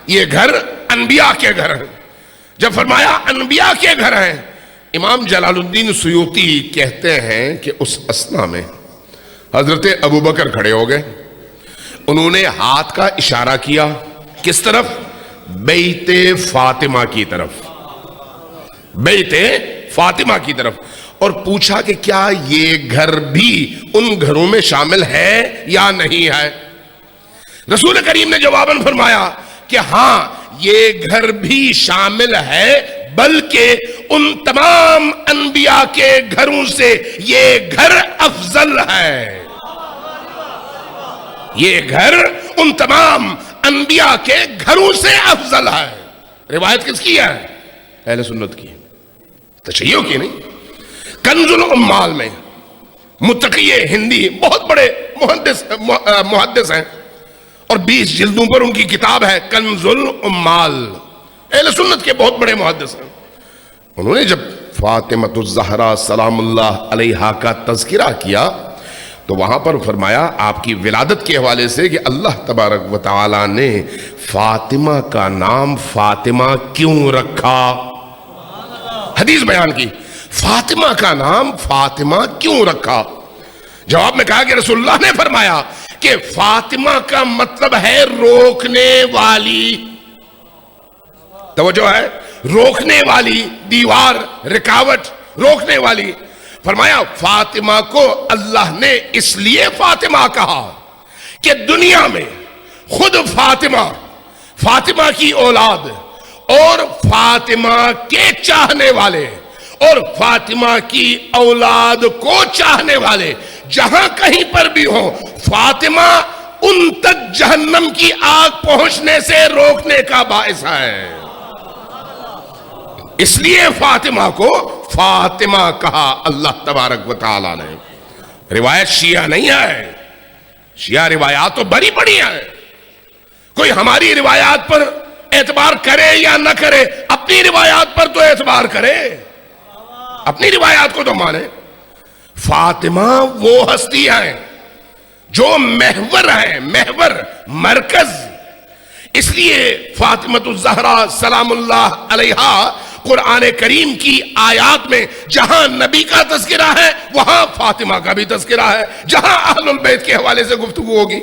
یہ گھر انبیاء کے گھر ہیں۔ جب فرمایا انبیاء کے گھر ہیں، امام جلال الدین سیوطی کہتے ہیں کہ اس اثنا میں حضرت ابوبکر کھڑے ہو گئے، انہوں نے ہاتھ کا اشارہ کیا، کس طرف؟ بیت فاطمہ کی طرف، بیت فاطمہ کی طرف، اور پوچھا کہ کیا یہ گھر بھی ان گھروں میں شامل ہے یا نہیں ہے؟ رسول کریم نے جواباً فرمایا کہ ہاں یہ گھر بھی شامل ہے، بلکہ ان تمام انبیاء کے گھروں سے یہ گھر افضل ہے۔ یہ گھر ان تمام انبیاء کے گھروں سے افضل ہے۔ روایت کس کی ہے؟ اہل سنت کی، تشیع کی نہیں۔ کنز العمال میں متقی ہندی بہت بڑے محدث ہیں اور 20 جلدوں پر ان کی کتاب ہے کنز العمال، اہل سنت کے بہت بڑے محدث ہیں۔ انہوں نے جب فاطمۃ الزہرا سلام اللہ علیہا کا تذکرہ کیا تو وہاں پر فرمایا آپ کی ولادت کے حوالے سے کہ اللہ تبارک و تعالی نے فاطمہ کا نام فاطمہ کیوں رکھا؟ حدیث بیان کی، فاطمہ کا نام فاطمہ کیوں رکھا؟ جواب میں کہا کہ رسول اللہ نے فرمایا کہ فاطمہ کا مطلب ہے روکنے والی، توجہ ہے، روکنے والی، دیوار، رکاوٹ، روکنے والی۔ فرمایا فاطمہ کو اللہ نے اس لیے فاطمہ کہا کہ دنیا میں خود فاطمہ کی اولاد اور فاطمہ کے چاہنے والے اور فاطمہ کی اولاد کو چاہنے والے جہاں کہیں پر بھی ہوں، فاطمہ ان تک جہنم کی آگ پہنچنے سے روکنے کا باعث ہے۔ اس لیے فاطمہ کو فاطمہ کہا اللہ تبارک و تعالی نے. روایت شیعہ نہیں ہے، شیعہ روایات تو بڑی بڑی ہیں. کوئی ہماری روایات پر اعتبار کرے یا نہ کرے، اپنی روایات پر تو اعتبار کرے، اپنی روایات کو تو مانے. فاطمہ وہ ہستی ہیں جو محور ہیں، محور، مرکز. اس لیے فاطمۃ الزہرا سلام اللہ علیہا قرآن کریم کی آیات میں جہاں نبی کا تذکرہ ہے وہاں فاطمہ کا بھی تذکرہ ہے. جہاں اہل البیت کے حوالے سے گفتگو ہوگی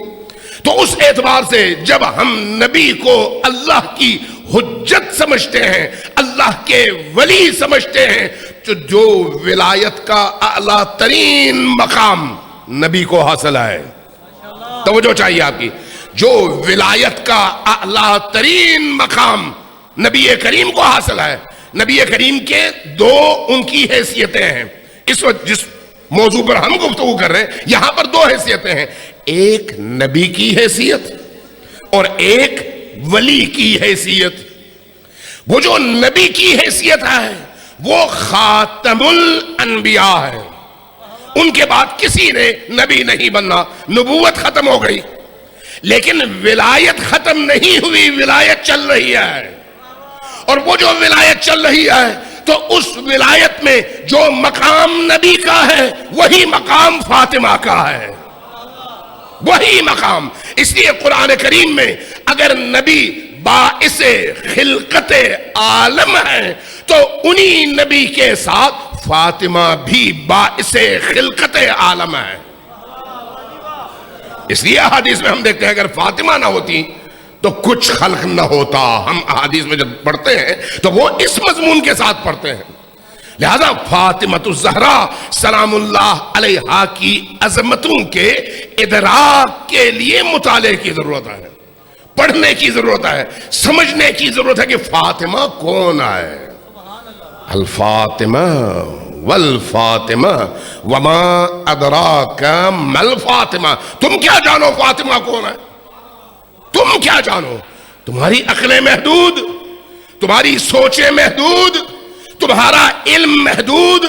تو اس اعتبار سے جب ہم نبی کو اللہ کی حجت سمجھتے ہیں، اللہ کے ولی سمجھتے ہیں، تو جو ولایت کا اعلیٰ ترین مقام نبی کو حاصل ہے. توجہ چاہیے آپ کی. جو ولایت کا اعلیٰ ترین مقام نبی کریم کو حاصل ہے. نبی کریم کے دو ان کی حیثیتیں ہیں. اس وقت جس موضوع پر ہم گفتگو کر رہے ہیں یہاں پر دو حیثیتیں ہیں، ایک نبی کی حیثیت اور ایک ولی کی حیثیت. وہ جو نبی کی حیثیت ہے وہ خاتم الانبیاء ہے. ان کے بعد کسی نے نبی نہیں بننا، نبوت ختم ہو گئی. لیکن ولایت ختم نہیں ہوئی، ولایت چل رہی ہے. اور وہ جو ولایت چل رہی ہے تو اس ولایت میں جو مقام نبی کا ہے وہی مقام فاطمہ کا ہے، وہی مقام. اس لیے قرآن کریم میں اگر نبی باعث خلقت عالم ہے تو انہی نبی کے ساتھ فاطمہ بھی باعث خلقت عالم ہے. اس لیے احادیث میں ہم دیکھتے ہیں اگر فاطمہ نہ ہوتی تو کچھ خلق نہ ہوتا. ہم احادیث میں جب پڑھتے ہیں تو وہ اس مضمون کے ساتھ پڑھتے ہیں. لہذا فاطمۃ الزہرا سلام اللہ علیہا کی عظمتوں کے ادراک کے لیے مطالعے کی ضرورت ہے، پڑھنے کی ضرورت ہے، سمجھنے کی ضرورت ہے کہ فاطمہ کون ہے. الفاطمہ والفاطمہ وما ادراک ما الفاطمہ. تم کیا جانو فاطمہ کون ہے؟ تم کیا جانو؟ تمہاری عقلیں محدود، تمہاری سوچیں محدود، تمہارا علم محدود،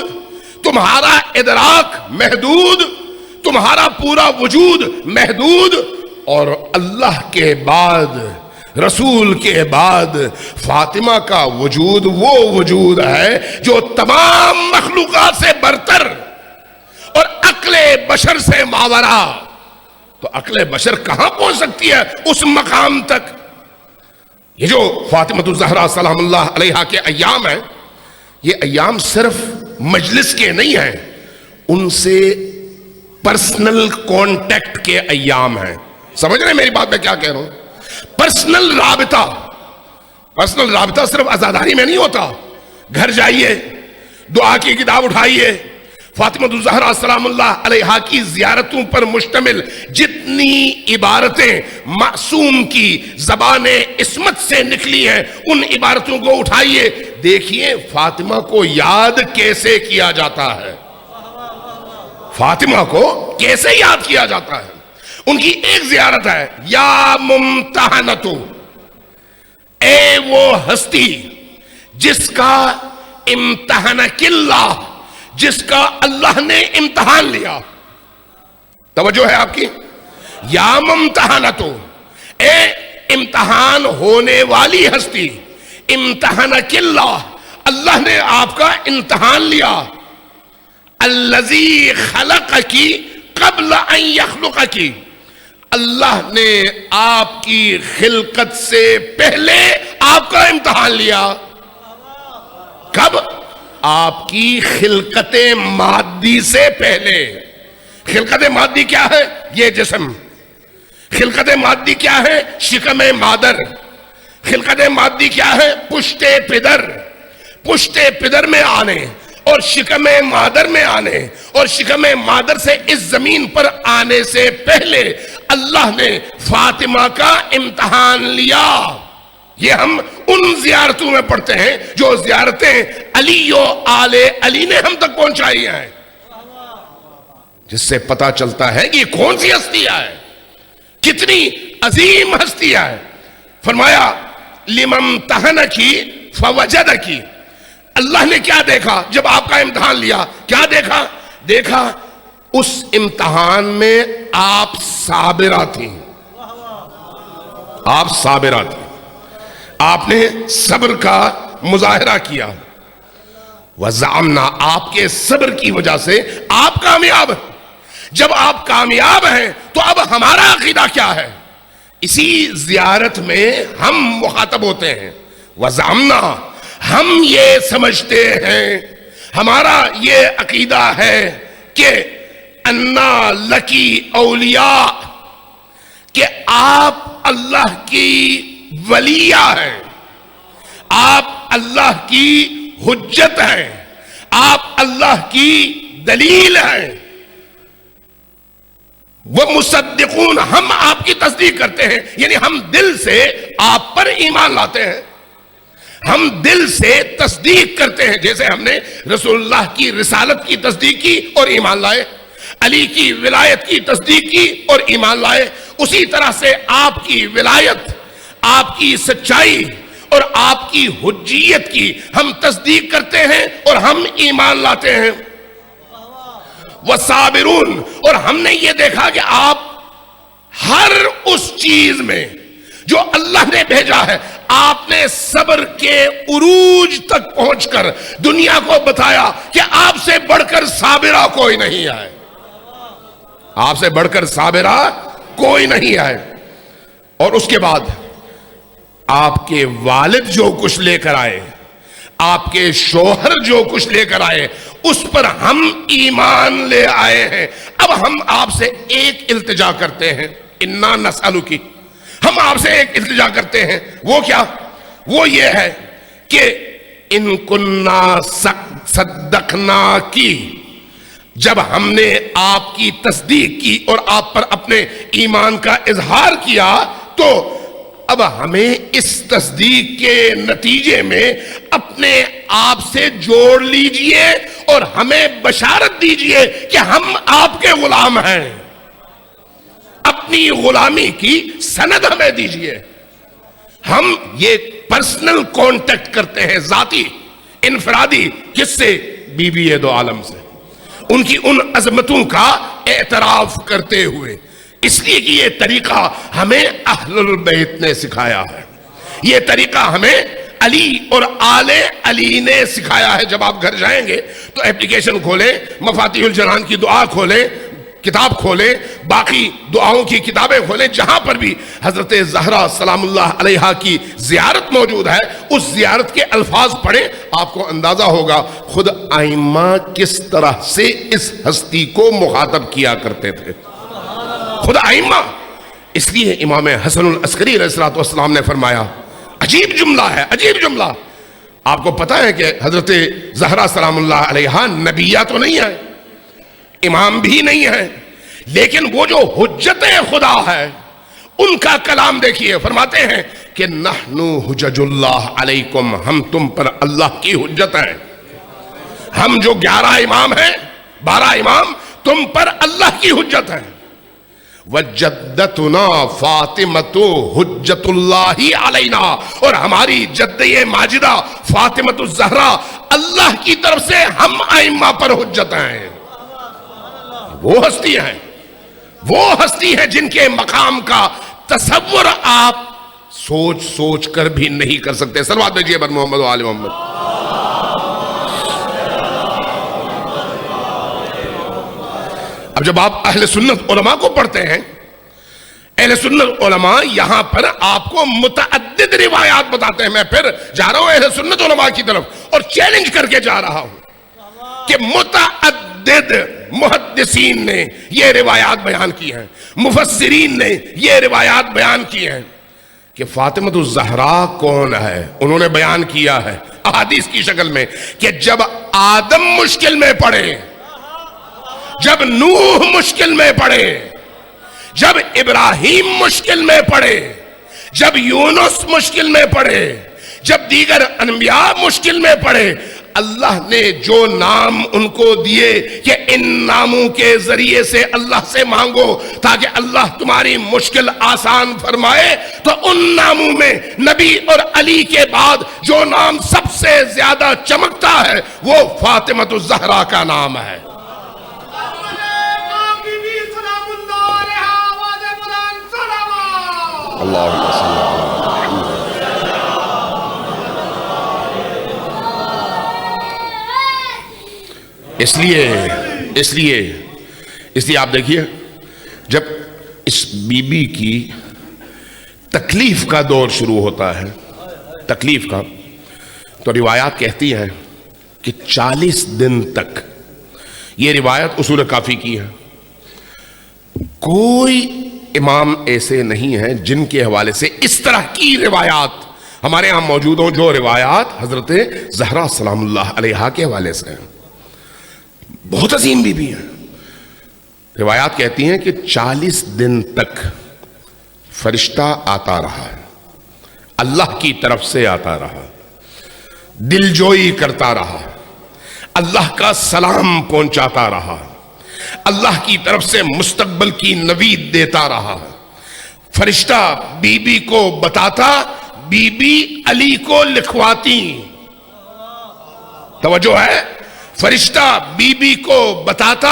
تمہارا ادراک محدود، تمہارا پورا وجود محدود. اور اللہ کے بعد، رسول کے بعد فاطمہ کا وجود وہ وجود ہے جو تمام مخلوقات سے برتر اور عقل بشر سے ماورا. تو عقل بشر کہاں پہنچ سکتی ہے اس مقام تک؟ یہ جو فاطمۃ الزہرا سلام اللہ علیہا کے ایام ہیں، یہ ایام صرف مجلس کے نہیں ہیں، ان سے پرسنل کانٹیکٹ کے ایام ہیں. سمجھ رہے ہیں میری بات میں کیا کہہ رہا ہوں؟ پرسنل رابطہ. پرسنل رابطہ صرف عزاداری میں نہیں ہوتا. گھر جائیے، دعا کی کتاب اٹھائیے، فاطمۃ الزہرا سلام اللہ علیہا کی زیارتوں پر مشتمل جتنی عبارتیں معصوم کی زبان عصمت سے نکلی ہیں ان عبارتوں کو اٹھائیے، دیکھیے فاطمہ کو یاد کیسے کیا جاتا ہے. فاطمہ کو کیسے یاد کیا جاتا ہے؟ ان کی ایک زیارت ہے، یا ممتحنتو، اے وہ ہستی جس کا امتحنک اللہ، جس کا اللہ نے امتحان لیا. توجہ ہے آپ کی؟ یا ممتحنتو، اے امتحان ہونے والی ہستی، امتحنک اللہ، اللہ نے آپ کا امتحان لیا. الذی خلقکی قبل ان یخلقکی، اللہ نے آپ کی خلقت سے پہلے آپ کا امتحان لیا. کب؟ آپ کی خلقت مادی سے پہلے. خلقت مادی کیا ہے؟ یہ جسم. خلقت مادی کیا ہے؟ شکم مادر. خلقت مادی کیا ہے؟ پشت پدر. پشت پدر میں آنے اور شکم مادر میں آنے اور شکم مادر سے اس زمین پر آنے سے پہلے اللہ نے فاطمہ کا امتحان لیا. یہ ہم ان زیارتوں میں پڑھتے ہیں جو زیارتیں علی و آل علی نے ہم تک پہنچائی ہیں، جس سے پتا چلتا ہے کہ یہ کون سی ہستیاں ہے، کتنی عظیم ہستیاں ہے. فرمایا لممتحنکی فوجدکی، اللہ نے کیا دیکھا جب آپ کا امتحان لیا؟ کیا دیکھا؟ دیکھا اس امتحان میں آپ صابرہ تھیں، آپ صابرہ تھیں، آپ نے صبر کا مظاہرہ کیا، وَزَعَمْنَا، آپ کے صبر کی وجہ سے آپ کامیاب ہیں۔ جب آپ کامیاب ہیں تو اب ہمارا عقیدہ کیا ہے؟ اسی زیارت میں ہم مخاطب ہوتے ہیں، وَزَعَمْنَا، ہم یہ سمجھتے ہیں، ہمارا یہ عقیدہ ہے کہ اَنَّا لَكِ اولیاء، کہ آپ اللہ کی ولیہ ہیں، آپ اللہ کی حجت ہیں، آپ اللہ کی دلیل ہیں، وہ مصدقون، ہم آپ کی تصدیق کرتے ہیں، یعنی ہم دل سے آپ پر ایمان لاتے ہیں، ہم دل سے تصدیق کرتے ہیں، جیسے ہم نے رسول اللہ کی رسالت کی تصدیق کی اور ایمان لائے، علی کی ولایت کی تصدیق کی اور ایمان لائے، اسی طرح سے آپ کی ولایت، آپ کی سچائی اور آپ کی حجیت کی ہم تصدیق کرتے ہیں اور ہم ایمان لاتے ہیں۔ وَصَابِرُونَ، اور ہم نے یہ دیکھا کہ آپ ہر اس چیز میں جو اللہ نے بھیجا ہے، آپ نے صبر کے عروج تک پہنچ کر دنیا کو بتایا کہ آپ سے بڑھ کر صابرہ کوئی نہیں ہے، آپ سے بڑھ کر صابرہ کوئی نہیں ہے۔ اور اس کے بعد آپ کے والد جو کچھ لے کر آئے، آپ کے شوہر جو کچھ لے کر آئے، اس پر ہم ایمان لے آئے ہیں۔ اب ہم آپ سے ایک التجا کرتے ہیں، اِنَّا نَسْأَلُكِ، ہم آپ سے ایک التجا کرتے ہیں، وہ کیا؟ وہ یہ ہے کہ اِن كُنَّا صَدَّقْنَاكِ، جب ہم نے آپ کی تصدیق کی اور آپ پر اپنے ایمان کا اظہار کیا، تو اب ہمیں اس تصدیق کے نتیجے میں اپنے آپ سے جوڑ لیجئے اور ہمیں بشارت دیجئے کہ ہم آپ کے غلام ہیں، اپنی غلامی کی سند ہمیں دیجئے۔ ہم یہ پرسنل کانٹیکٹ کرتے ہیں، ذاتی انفرادی، کس سے؟ بی بی دو عالم سے، ان کی ان عظمتوں کا اعتراف کرتے ہوئے، اس لیے کہ یہ طریقہ ہمیں اہل البیت نے سکھایا ہے، یہ طریقہ ہمیں علی اور آل علی نے سکھایا ہے۔ جب آپ گھر جائیں گے تو اپلیکیشن کھولیں، مفاتیح الجنان کی دعا کھولیں، کتاب کھولیں، باقی دعاؤں کی کتابیں کھولیں، جہاں پر بھی حضرت زہرا سلام اللہ علیہا کی زیارت موجود ہے، اس زیارت کے الفاظ پڑھیں، آپ کو اندازہ ہوگا خود ائمہ کس طرح سے اس ہستی کو مخاطب کیا کرتے تھے، خود ائمہ۔ اس لیے امام حسن العسکری علیہ السلام نے فرمایا، عجیب جملہ ہے، عجیب جملہ، آپ کو پتا ہے کہ حضرت زہرا سلام اللہ علیہا نبیہ تو نہیں ہے، امام بھی نہیں ہے، لیکن وہ جو حجت خدا ہے ان کا کلام دیکھیے، فرماتے ہیں کہ نحن حجج اللہ علیکم، ہم تم پر اللہ کی حجت ہیں، ہم جو 11 امام ہیں، 12 امام، تم پر اللہ کی حجت ہیں۔ وجدتنا فاطمۃ حجت اللہ علینا، اور ہماری جد ماجدہ فاطمۃ الزہرا اللہ کی طرف سے ہم ائمہ پر حجت ہیں۔ وہ ہستی ہیں، وہ ہستی ہیں جن کے مقام کا تصور آپ سوچ سوچ کر بھی نہیں کر سکتے۔ صلوات بھیجیے بر محمد و آل محمد۔ اب جب آپ اہل سنت علماء کو پڑھتے ہیں، اہل سنت علماء یہاں پر آپ کو متعدد روایات بتاتے ہیں۔ میں پھر جا رہا ہوں اہل سنت علماء کی طرف اور چیلنج کر کے جا رہا ہوں کہ متعدد محدثین نے یہ روایات بیان کی ہیں، مفسرین نے یہ روایات بیان کی ہیں کہ فاطمۃ الزہرا کون ہے، انہوں نے بیان کیا ہے احادیث کی شکل میں کہ جب آدم مشکل میں پڑے، جب نوح مشکل میں پڑے، جب ابراہیم مشکل میں پڑے، جب یونس مشکل میں پڑے، جب دیگر انبیاء مشکل میں پڑے، اللہ نے جو نام ان کو دیے کہ ان ناموں کے ذریعے سے اللہ سے مانگو تاکہ اللہ تمہاری مشکل آسان فرمائے، تو ان ناموں میں نبی اور علی کے بعد جو نام سب سے زیادہ چمکتا ہے وہ فاطمۃ الزہرا کا نام ہے۔ اللہم صلی اس لیے آپ دیکھیے، جب اس بی بی کی تکلیف کا دور شروع ہوتا ہے، تکلیف کا، تو روایات کہتی ہیں کہ 40 دن تک، یہ روایت اصول کافی کی ہے، کوئی امام ایسے نہیں ہیں جن کے حوالے سے اس طرح کی روایات ہمارے ہاں موجود ہوں جو روایات حضرت زہرا سلام اللہ علیہا کے حوالے سے ہیں۔ بہت عظیم بی بی ہیں۔ روایات کہتی ہیں کہ 40 دن تک فرشتہ آتا رہا، اللہ کی طرف سے آتا رہا، دلجوئی کرتا رہا، اللہ کا سلام پہنچاتا رہا، اللہ کی طرف سے مستقبل کی نوید دیتا رہا۔ فرشتہ بی بی کو بتاتا، بی بی علی کو لکھواتی۔ توجہ ہے، فرشتہ بی بی کو بتاتا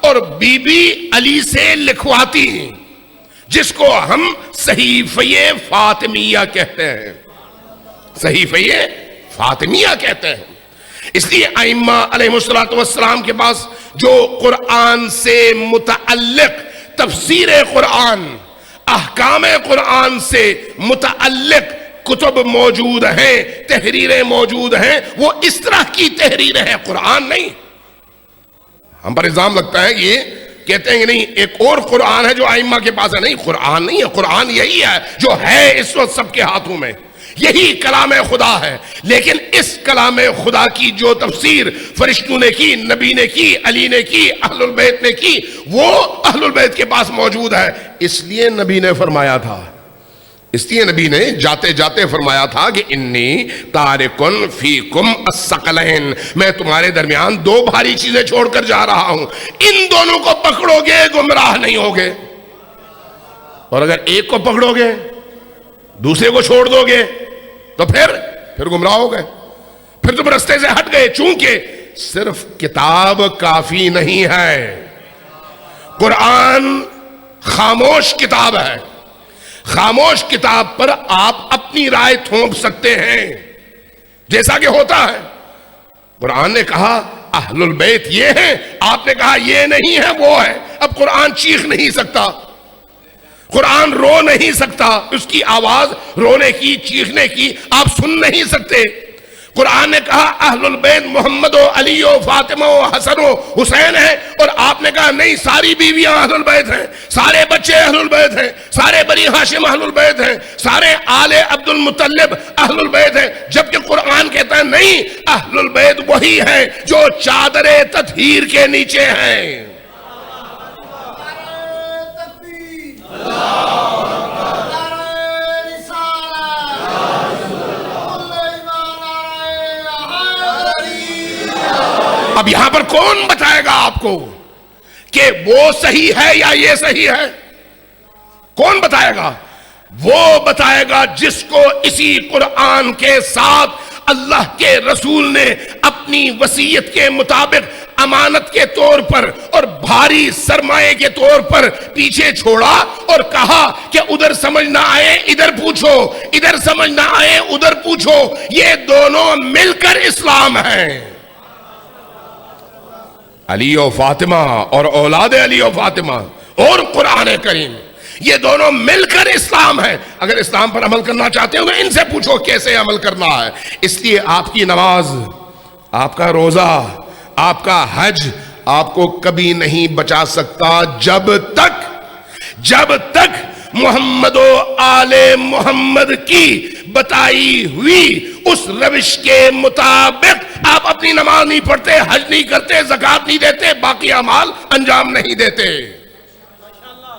اور بی بی علی سے لکھواتی، جس کو ہم صحیفہ فاطمیہ کہتے ہیں، صحیفہ فاطمیہ کہتے ہیں۔ اس لیے ائمہ علیہ السلام کے پاس جو قرآن سے متعلق تفسیر قرآن، احکام قرآن سے متعلق کتب موجود ہیں، تحریریں موجود ہیں، وہ اس طرح کی تحریر ہے، قرآن نہیں۔ ہم پر الزام لگتا ہے یہ کہتے ہیں کہ نہیں ایک اور قرآن ہے جو ائمہ کے پاس ہے، نہیں، قرآن نہیں ہے، قرآن یہی ہے جو ہے اس وقت سب کے ہاتھوں میں، یہی کلام خدا ہے۔ لیکن اس کلام خدا کی جو تفسیر فرشتوں نے کی، نبی نے کی، علی نے کی، اہل البیت نے کی، وہ اہل البیت کے پاس موجود ہے۔ اس لیے نبی نے فرمایا تھا، اس لیے نبی نے جاتے جاتے فرمایا تھا کہ انی تارکن فیکم الثقلین، میں تمہارے درمیان دو بھاری چیزیں چھوڑ کر جا رہا ہوں، ان دونوں کو پکڑو گے گمراہ نہیں ہوگے، اور اگر ایک کو پکڑو گے دوسرے کو چھوڑ دو گے تو پھر گمراہ ہو گئے، پھر تم رستے سے ہٹ گئے۔ چونکہ صرف کتاب کافی نہیں ہے، قرآن خاموش کتاب ہے، خاموش کتاب پر آپ اپنی رائے تھوپ سکتے ہیں جیسا کہ ہوتا ہے۔ قرآن نے کہا اہل البیت یہ ہیں، آپ نے کہا یہ نہیں ہے وہ ہے۔ اب قرآن چیخ نہیں سکتا، قرآن رو نہیں سکتا، اس کی آواز رونے کی، چیخنے کی آپ سن نہیں سکتے۔ قرآن نے کہا اہل البیت محمد و علی و فاطمہ و حسن و حسین ہیں، اور آپ نے کہا نہیں، ساری بیویاں اہل البیت ہیں، سارے بچے اہل البیت ہیں، سارے بنی ہاشم اہل البیت ہیں، سارے آل عبد المطلب اہل البیت ہیں، جبکہ قرآن کہتا ہے نہیں، اہل البیت وہی ہیں جو چادر تطہیر کے نیچے ہیں۔ اب یہاں پر کون بتائے گا آپ کو کہ وہ صحیح ہے یا یہ صحیح ہے؟ کون بتائے گا؟ وہ بتائے گا جس کو اسی قرآن کے ساتھ اللہ کے رسول نے اپنی وصیت کے مطابق امانت کے طور پر اور بھاری سرمایے کے طور پر پیچھے چھوڑا اور کہا کہ ادھر سمجھ نہ آئے ادھر پوچھو، ادھر سمجھ نہ آئے ادھر پوچھو، یہ دونوں مل کر اسلام ہیں۔ علی و فاطمہ اور اولاد علی و فاطمہ اور قرآن کریم، یہ دونوں مل کر اسلام ہے۔ اگر اسلام پر عمل کرنا چاہتے ہو تو ان سے پوچھو کیسے عمل کرنا ہے۔ اس لیے آپ کی نماز، آپ کا روزہ، آپ کا حج آپ کو کبھی نہیں بچا سکتا جب تک محمد و آل محمد کی بتائی ہوئی اس روش کے مطابق آپ اپنی نماز نہیں پڑھتے، حج نہیں کرتے، زکوٰۃ نہیں دیتے، باقی اعمال انجام نہیں دیتے۔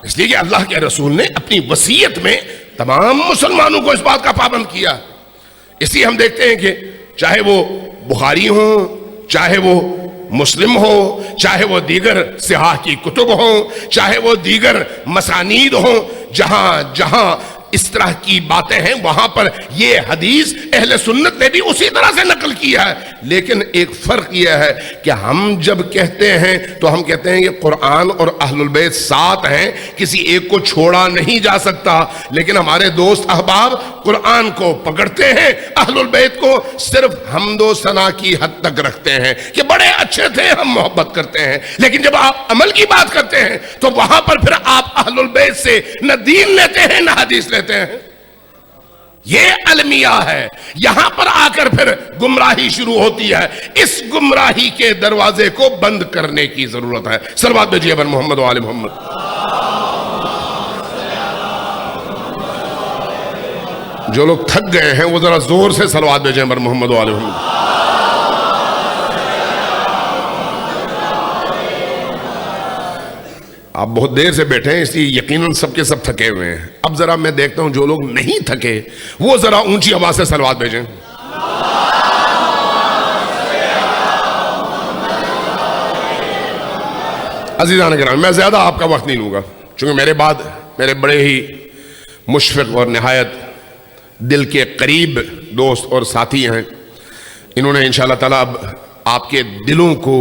اس لیے کہ اللہ کے رسول نے اپنی وصیت میں تمام مسلمانوں کو اس بات کا پابند کیا۔ اس لیے ہم دیکھتے ہیں کہ چاہے وہ بخاری ہوں، چاہے وہ مسلم ہو، چاہے وہ دیگر صحاح کی کتب ہوں، چاہے وہ دیگر مسانید ہوں، جہاں جہاں اس طرح کی باتیں ہیں وہاں پر یہ حدیث اہل سنت نے بھی اسی طرح سے نقل کیا ہے. لیکن ایک فرق یہ ہے کہ ہم جب کہتے ہیں تو ہم کہتے ہیں کہ قرآن اور اہل البیت ساتھ ہیں، کسی ایک کو چھوڑا نہیں جا سکتا. لیکن ہمارے دوست احباب قرآن کو پکڑتے ہیں، اہل البیت کو صرف حمد و ثنا کی حد تک رکھتے ہیں کہ بڑے اچھے تھے، ہم محبت کرتے ہیں. لیکن جب آپ عمل کی بات کرتے ہیں تو وہاں پر پھر آپ اہل البیت سے نہ دین لیتے ہیں نہ حدیث لیتے ہیں. یہ المیہ ہے. یہاں پر آ کر پھر گمراہی شروع ہوتی ہے. اس گمراہی کے دروازے کو بند کرنے کی ضرورت ہے. صلوات بھیجیے بر محمد و آل محمد. جو لوگ تھک گئے ہیں وہ ذرا زور سے صلوات بھیجیں بر محمد و آل محمد. آپ بہت دیر سے بیٹھے ہیں اس لیے یقیناً سب کے سب تھکے ہوئے ہیں. اب ذرا میں دیکھتا ہوں جو لوگ نہیں تھکے وہ ذرا اونچی آواز سے صلوات بھیجیں. عزیزان کرام، میں زیادہ آپ کا وقت نہیں لوں گا چونکہ میرے بعد میرے بڑے ہی مشفق اور نہایت دل کے قریب دوست اور ساتھی ہیں. انہوں نے انشاءاللہ تعالیٰ اب آپ کے دلوں کو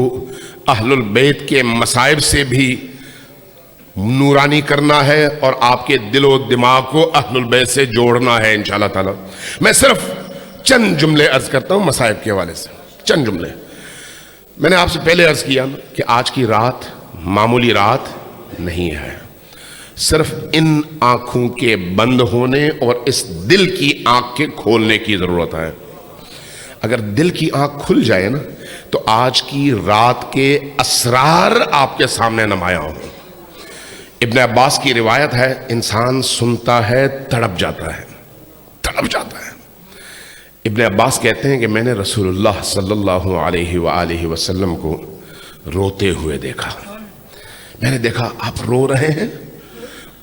اہل البیت کے مصائب سے بھی نورانی کرنا ہے اور آپ کے دل و دماغ کو اہل البیت سے جوڑنا ہے انشاءاللہ تعالی. میں صرف چند جملے عرض کرتا ہوں مصائب کے حوالے سے. چند جملے. میں نے آپ سے پہلے عرض کیا کہ آج کی رات معمولی رات نہیں ہے. صرف ان آنکھوں کے بند ہونے اور اس دل کی آنکھ کے کھولنے کی ضرورت ہے. اگر دل کی آنکھ کھل جائے نا تو آج کی رات کے اسرار آپ کے سامنے نمایاں ہوں. ابن عباس کی روایت ہے، انسان سنتا ہے تڑپ جاتا ہے، تڑپ جاتا ہے. ابن عباس کہتے ہیں کہ میں نے رسول اللہ صلی اللہ علیہ وآلہ وسلم کو روتے ہوئے دیکھا. میں نے دیکھا آپ رو رہے ہیں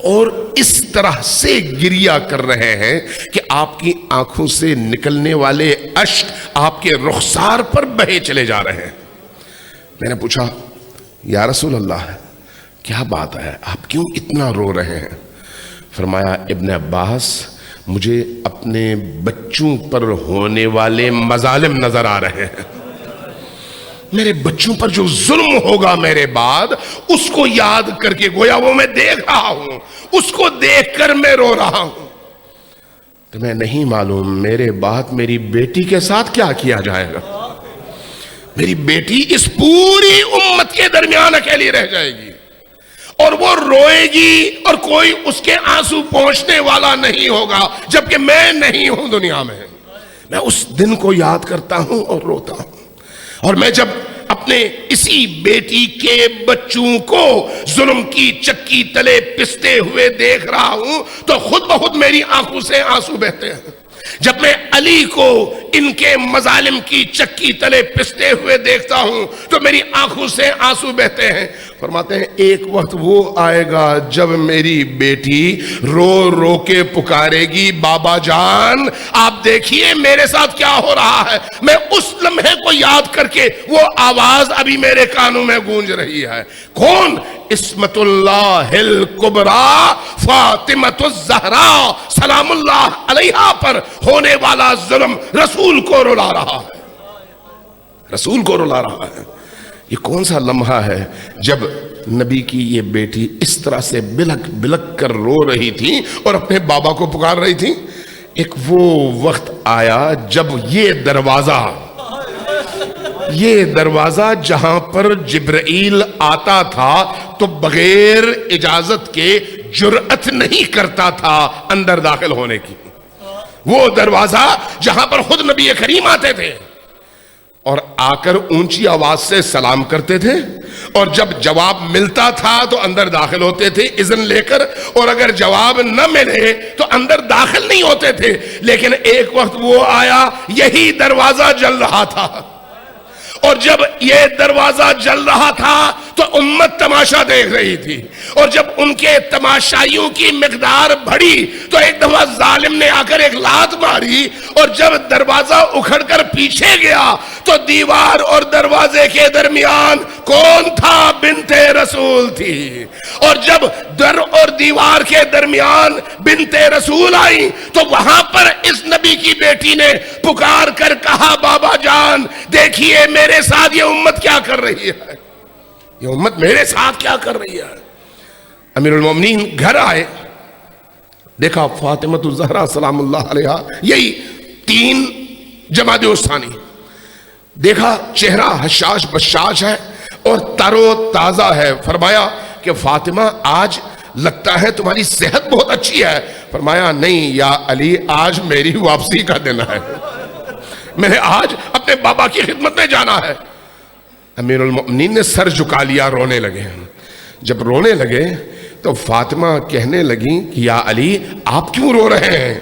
اور اس طرح سے گریہ کر رہے ہیں کہ آپ کی آنکھوں سے نکلنے والے اشک آپ کے رخسار پر بہے چلے جا رہے ہیں. میں نے پوچھا یا رسول اللہ کیا بات ہے، آپ کیوں اتنا رو رہے ہیں؟ فرمایا ابن عباس مجھے اپنے بچوں پر ہونے والے مظالم نظر آ رہے ہیں. میرے بچوں پر جو ظلم ہوگا میرے بعد اس کو یاد کر کے گویا وہ میں دیکھ رہا ہوں، اس کو دیکھ کر میں رو رہا ہوں. تمہیں نہیں معلوم میرے بعد میری بیٹی کے ساتھ کیا کیا جائے گا. میری بیٹی اس پوری امت کے درمیان اکیلی رہ جائے گی اور وہ روئے گی اور کوئی اس کے آنسو پہنچنے والا نہیں ہوگا جبکہ میں نہیں ہوں دنیا میں. میں اس دن کو یاد کرتا ہوں اور روتا ہوں. اور میں جب اپنے اسی بیٹی کے بچوں کو ظلم کی چکی تلے پستے ہوئے دیکھ رہا ہوں تو خود بخود میری آنکھوں سے آنسو بہتے ہیں. جب میں علی کو ان کے مظالم کی چکی تلے پستے ہوئے دیکھتا ہوں تو میری آنکھوں سے آنسو بہتے ہیں. فرماتے ہیں ایک وقت وہ آئے گا جب میری بیٹی رو رو کے پکارے گی بابا جان آپ دیکھیے میرے ساتھ کیا ہو رہا ہے. میں اس لمحے کو یاد کر کے وہ آواز ابھی میرے کانوں میں گونج رہی ہے. کون؟ اسمت اللہ الکبریٰ فاطمۃ الزہراء سلام اللہ علیہا پر ہونے والا ظلم رسول کو رلا رہا ہے. رسول کو رلا رہا ہے. یہ کون سا لمحہ ہے جب نبی کی یہ بیٹی اس طرح سے بلک بلک کر رو رہی تھی اور اپنے بابا کو پکار رہی تھی. ایک وہ وقت آیا جب یہ دروازہ جہاں پر جبرائیل آتا تھا تو بغیر اجازت کے جرأت نہیں کرتا تھا اندر داخل ہونے کی. وہ دروازہ جہاں پر خود نبی کریم آتے تھے اور آ کر اونچی آواز سے سلام کرتے تھے اور جب جواب ملتا تھا تو اندر داخل ہوتے تھے اذن لے کر اور اگر جواب نہ ملے تو اندر داخل نہیں ہوتے تھے. لیکن ایک وقت وہ آیا یہی دروازہ جل رہا تھا اور جب یہ دروازہ جل رہا تھا تو امت تماشا دیکھ رہی تھی اور جب ان کے تماشائیوں کی مقدار بڑھی تو ایک دفعہ ظالم نے آ کر ایک لات ماری اور جب دروازہ اکھڑ کر پیچھے گیا تو دیوار اور دروازے کے درمیان کون تھا؟ بنت رسول تھی. اور جب در اور دیوار کے درمیان بنت رسول آئی تو وہاں پر اس نبی کی بیٹی نے پکار کر کہا بابا جان دیکھیے میرے ساتھ یہ امت کیا کر رہی ہے، یہ امت میرے ساتھ کیا کر رہی ہے. امیر المومنین گھر آئے، دیکھا فاطمہ الزہرا سلام اللہ علیہا، یہی 3 جمادی الثانی، دیکھا چہرہ حشاش بشاش ہے اور تر و تازہ ہے. فرمایا کہ فاطمہ آج لگتا ہے تمہاری صحت بہت اچھی ہے. فرمایا نہیں یا علی، آج میری واپسی کا دن ہے، میں نے آج اپنے بابا کی خدمت میں جانا ہے. امیر المؤمنین نے سر جھکا لیا، رونے لگے. جب رونے لگے تو فاطمہ کہنے لگیں کہ یا علی آپ کیوں رو رہے ہیں؟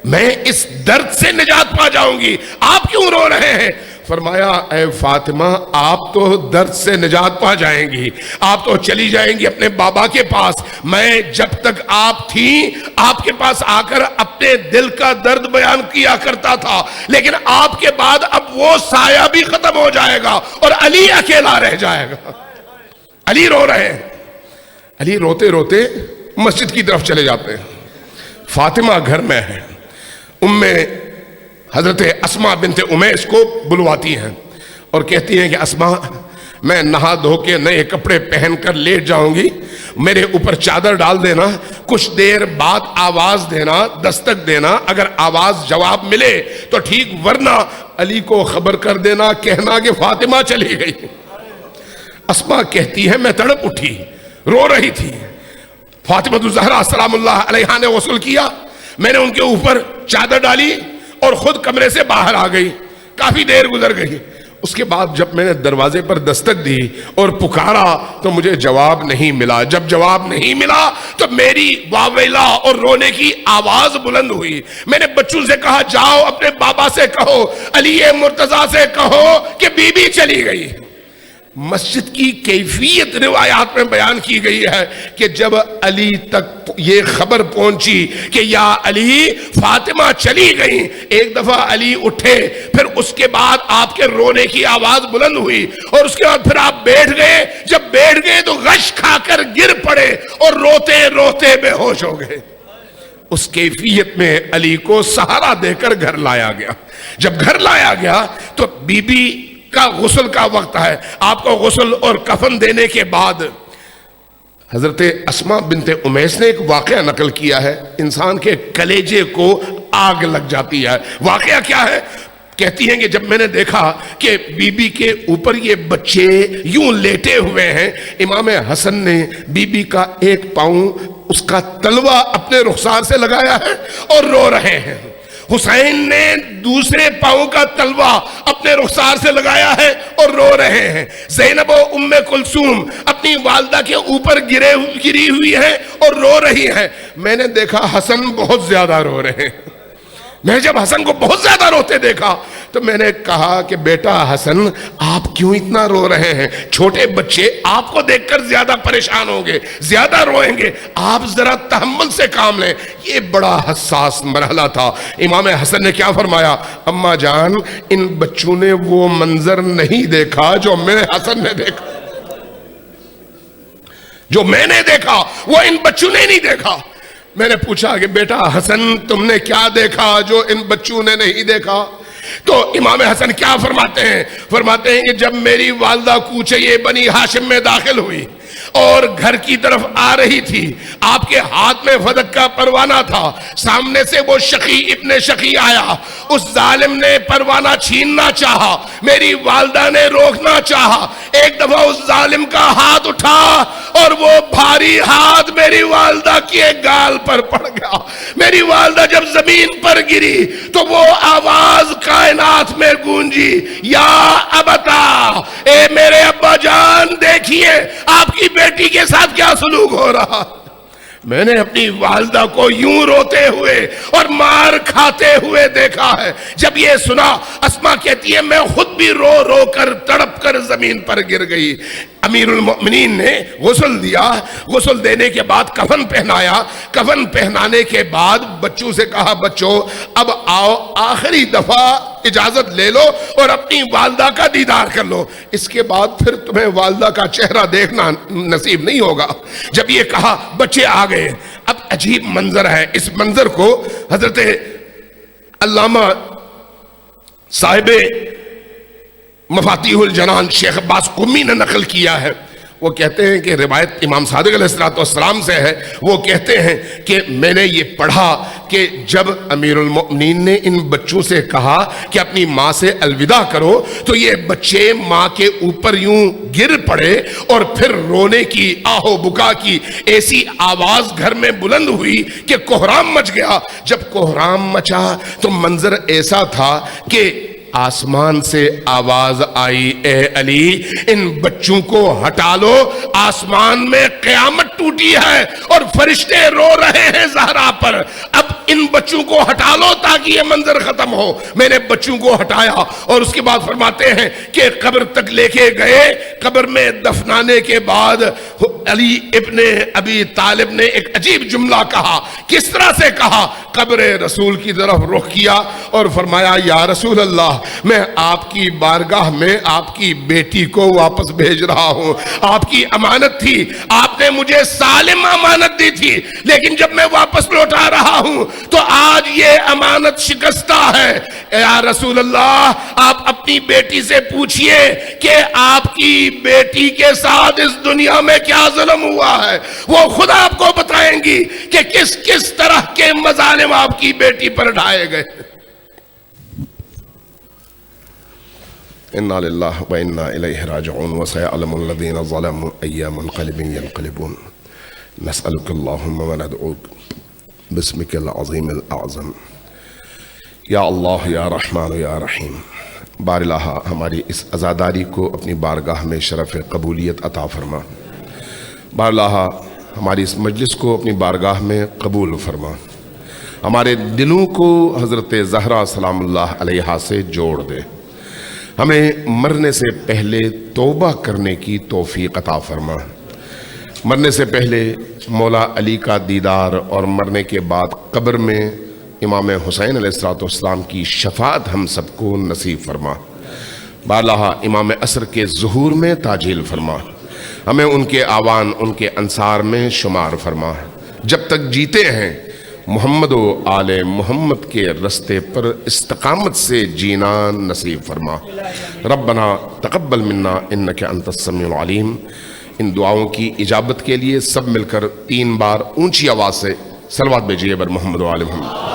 میں اس درد سے نجات پا جاؤں گی، آپ کیوں رو رہے ہیں؟ فرمایا اے فاطمہ آپ تو درد سے نجات پا جائیں گی، آپ تو چلی جائیں گی اپنے بابا کے پاس. میں جب تک آپ تھیں آپ کے پاس آ کر اپنے دل کا درد بیان کیا کرتا تھا، لیکن آپ کے بعد اب وہ سایہ بھی ختم ہو جائے گا اور علی اکیلا رہ جائے گا. علی رو رہے ہیں. علی روتے روتے مسجد کی طرف چلے جاتے ہیں. فاطمہ گھر میں ہے. حضرت اسماء بنت امیس کو بلواتی ہیں اور کہتی ہیں کہ اسماء میں نہا دھو کے نئے کپڑے پہن کر لیٹ جاؤں گی، میرے اوپر چادر ڈال دینا، کچھ دیر بعد آواز دینا، دستک دینا، اگر آواز جواب ملے تو ٹھیک ورنہ علی کو خبر کر دینا، کہنا کہ فاطمہ چلی گئی. اسماء کہتی ہے میں تڑپ اٹھی، رو رہی تھی. فاطمہ الزہرا سلام اللہ علیہا نے غسل کیا، میں نے ان کے اوپر چادر ڈالی اور خود کمرے سے باہر آ گئی. کافی دیر گزر گئی. اس کے بعد جب میں نے دروازے پر دستک دی اور پکارا تو مجھے جواب نہیں ملا. جب جواب نہیں ملا تو میری واویلا اور رونے کی آواز بلند ہوئی. میں نے بچوں سے کہا جاؤ اپنے بابا سے کہو، علی مرتضیٰ سے کہو کہ بی بی چلی گئی. مسجد کی کیفیت روایات میں بیان کی گئی ہے کہ جب علی تک یہ خبر پہنچی کہ یا علی فاطمہ چلی گئی، ایک دفعہ علی اٹھے، پھر اس کے بعد آپ کے رونے کی آواز بلند ہوئی اور اس کے بعد پھر آپ بیٹھ گئے. جب بیٹھ گئے تو غش کھا کر گر پڑے اور روتے روتے بے ہوش ہو گئے. اس کیفیت میں علی کو سہارا دے کر گھر لایا گیا. جب گھر لایا گیا تو بی بی کا غسل کا وقت ہے. آپ کو غسل اور کفن دینے کے بعد حضرت اسماء بنت امیس نے ایک واقعہ نقل کیا ہے، انسان کے کلیجے کو آگ لگ جاتی ہے. واقعہ کیا ہے؟ کہتی ہیں کہ جب میں نے دیکھا کہ بی بی کے اوپر یہ بچے یوں لیٹے ہوئے ہیں، امام حسن نے بی بی کا ایک پاؤں اس کا تلوہ اپنے رخسار سے لگایا ہے اور رو رہے ہیں. حسین نے دوسرے پاؤں کا تلوہ اپنے رخسار سے لگایا ہے اور رو رہے ہیں. زینب و ام کلثوم اپنی والدہ کے اوپر گری ہوئی ہیں اور رو رہی ہیں. میں نے دیکھا حسن بہت زیادہ رو رہے ہیں. میں جب حسن کو بہت زیادہ روتے دیکھا تو میں نے کہا کہ بیٹا حسن آپ کیوں اتنا رو رہے ہیں؟ چھوٹے بچے آپ کو دیکھ کر زیادہ پریشان ہوں گے، زیادہ روئیں گے، آپ ذرا تحمل سے کام لیں. یہ بڑا حساس مرحلہ تھا. امام حسن نے کیا فرمایا؟ اماں جان ان بچوں نے وہ منظر نہیں دیکھا جو میں حسن نے دیکھا، جو میں نے دیکھا وہ ان بچوں نے نہیں دیکھا. میں نے پوچھا کہ بیٹا حسن تم نے کیا دیکھا جو ان بچوں نے نہیں دیکھا؟ تو امام حسن کیا فرماتے ہیں؟ فرماتے ہیں کہ جب میری والدہ کوچے بنی ہاشم میں داخل ہوئی اور گھر کی طرف آ رہی تھی، آپ کے ہاتھ میں فدق کا پروانہ تھا، سامنے سے وہ شقی ابن شقی آیا، اس ظالم نے پروانہ چھیننا چاہا، میری والدہ نے روکنا چاہا. ایک دفعہ اس ظالم کا ہاتھ اٹھا اور وہ بھاری ہاتھ میری والدہ کے گال پر پڑ گیا. میری والدہ جب زمین پر گری تو وہ آواز کائنات میں گونجی، یا ابتا، اے میرے ابا جان دیکھیے آپ کی بیٹی کے ساتھ کیا سلوک ہو رہا. میں نے اپنی والدہ کو یوں روتے ہوئے اور مار کھاتے ہوئے دیکھا ہے. جب یہ سنا اسماء کہتی ہے میں خود بھی رو رو کر تڑپ کر زمین پر گر گئی. امیر المؤمنین نے غسل دیا، غسل دینے کے بعد کفن پہنایا، کفن پہنانے کے بعد بچوں سے کہا بچوں اب آؤ آخری دفعہ اجازت لے لو اور اپنی والدہ کا دیدار کر لو، اس کے بعد پھر تمہیں والدہ کا چہرہ دیکھنا نصیب نہیں ہوگا۔ جب یہ کہا بچے آ گئے۔ اب عجیب منظر ہے، اس منظر کو حضرت علامہ صاحب مفاتیح الجنان شیخ عباس قمی نے نقل کیا ہے۔ وہ کہتے ہیں کہ روایت امام صادق علیہ السلام سے ہے، وہ کہتے ہیں کہ میں نے یہ پڑھا کہ جب امیر المؤمنین نے ان بچوں سے کہا کہ اپنی ماں سے الوداع کرو تو یہ بچے ماں کے اوپر یوں گر پڑے اور پھر رونے کی آہو بکا کی ایسی آواز گھر میں بلند ہوئی کہ کوہرام مچ گیا۔ جب کوہرام مچا تو منظر ایسا تھا کہ آسمان سے آواز آئی اے علی ان بچوں کو ہٹا لو، آسمان میں قیامت ٹوٹی ہے اور فرشتے رو رہے ہیں زہرا پر، اب ان بچوں کو ہٹا لو تاکہ یہ منظر ختم ہو۔ میں نے بچوں کو ہٹایا اور اس کے بعد فرماتے ہیں کہ قبر تک لے کے گئے، قبر میں دفنانے کے بعد علی ابن ابی طالب نے ایک عجیب جملہ کہا۔ کس طرح سے کہا؟ قبر رسول کی طرف رخ کیا اور فرمایا یا رسول اللہ میں آپ کی بارگاہ میں آپ کی بیٹی کو واپس بھیج رہا ہوں، آپ کی امانت تھی، آپ نے مجھے سالم امانت دی تھی، لیکن جب میں واپس لوٹا رہا ہوں تو آج یہ امانت شکستہ ہے۔ یا رسول اللہ آپ اپنی بیٹی سے پوچھئے کہ آپ کی بیٹی کے ساتھ اس دنیا میں کیا ظلم ہوا ہے، وہ خود آپ کو بتائیں گی کہ کس کس طرح کے مظالم آپ کی بیٹی پر ڈھائے گئے۔ انا للہ و انا الیہ راجعون وسيعلم الذین ظلموا ای منقلب ینقلبون نسألک اللہم وندعوک باسمک العظیم الاعظم یا اللہ یا رحمان یا رحیم۔ بار الہ ہماری اس عزاداری کو اپنی بارگاہ میں شرف قبولیت عطا فرما، بار الہ ہماری اس مجلس کو اپنی بارگاہ میں قبول فرما، ہمارے دلوں کو حضرت زہرا سلام اللہ علیہا سے جوڑ دے، ہمیں مرنے سے پہلے توبہ کرنے کی توفیق عطا فرما، مرنے سے پہلے مولا علی کا دیدار اور مرنے کے بعد قبر میں امام حسین علیہ السلام کی شفاعت ہم سب کو نصیب فرما، باللہ امام عصر کے ظہور میں تاجیل فرما، ہمیں ان کے آوان ان کے انصار میں شمار فرما، جب تک جیتے ہیں محمد و آل محمد کے رستے پر استقامت سے جینا نصیب فرما۔ ربنا تقبل منا انک انت السمیع العلیم۔ ان دعاؤں کی اجابت کے لیے سب مل کر 3 بار اونچی آواز سے صلوات بھیجیے بر محمد و آل محمد۔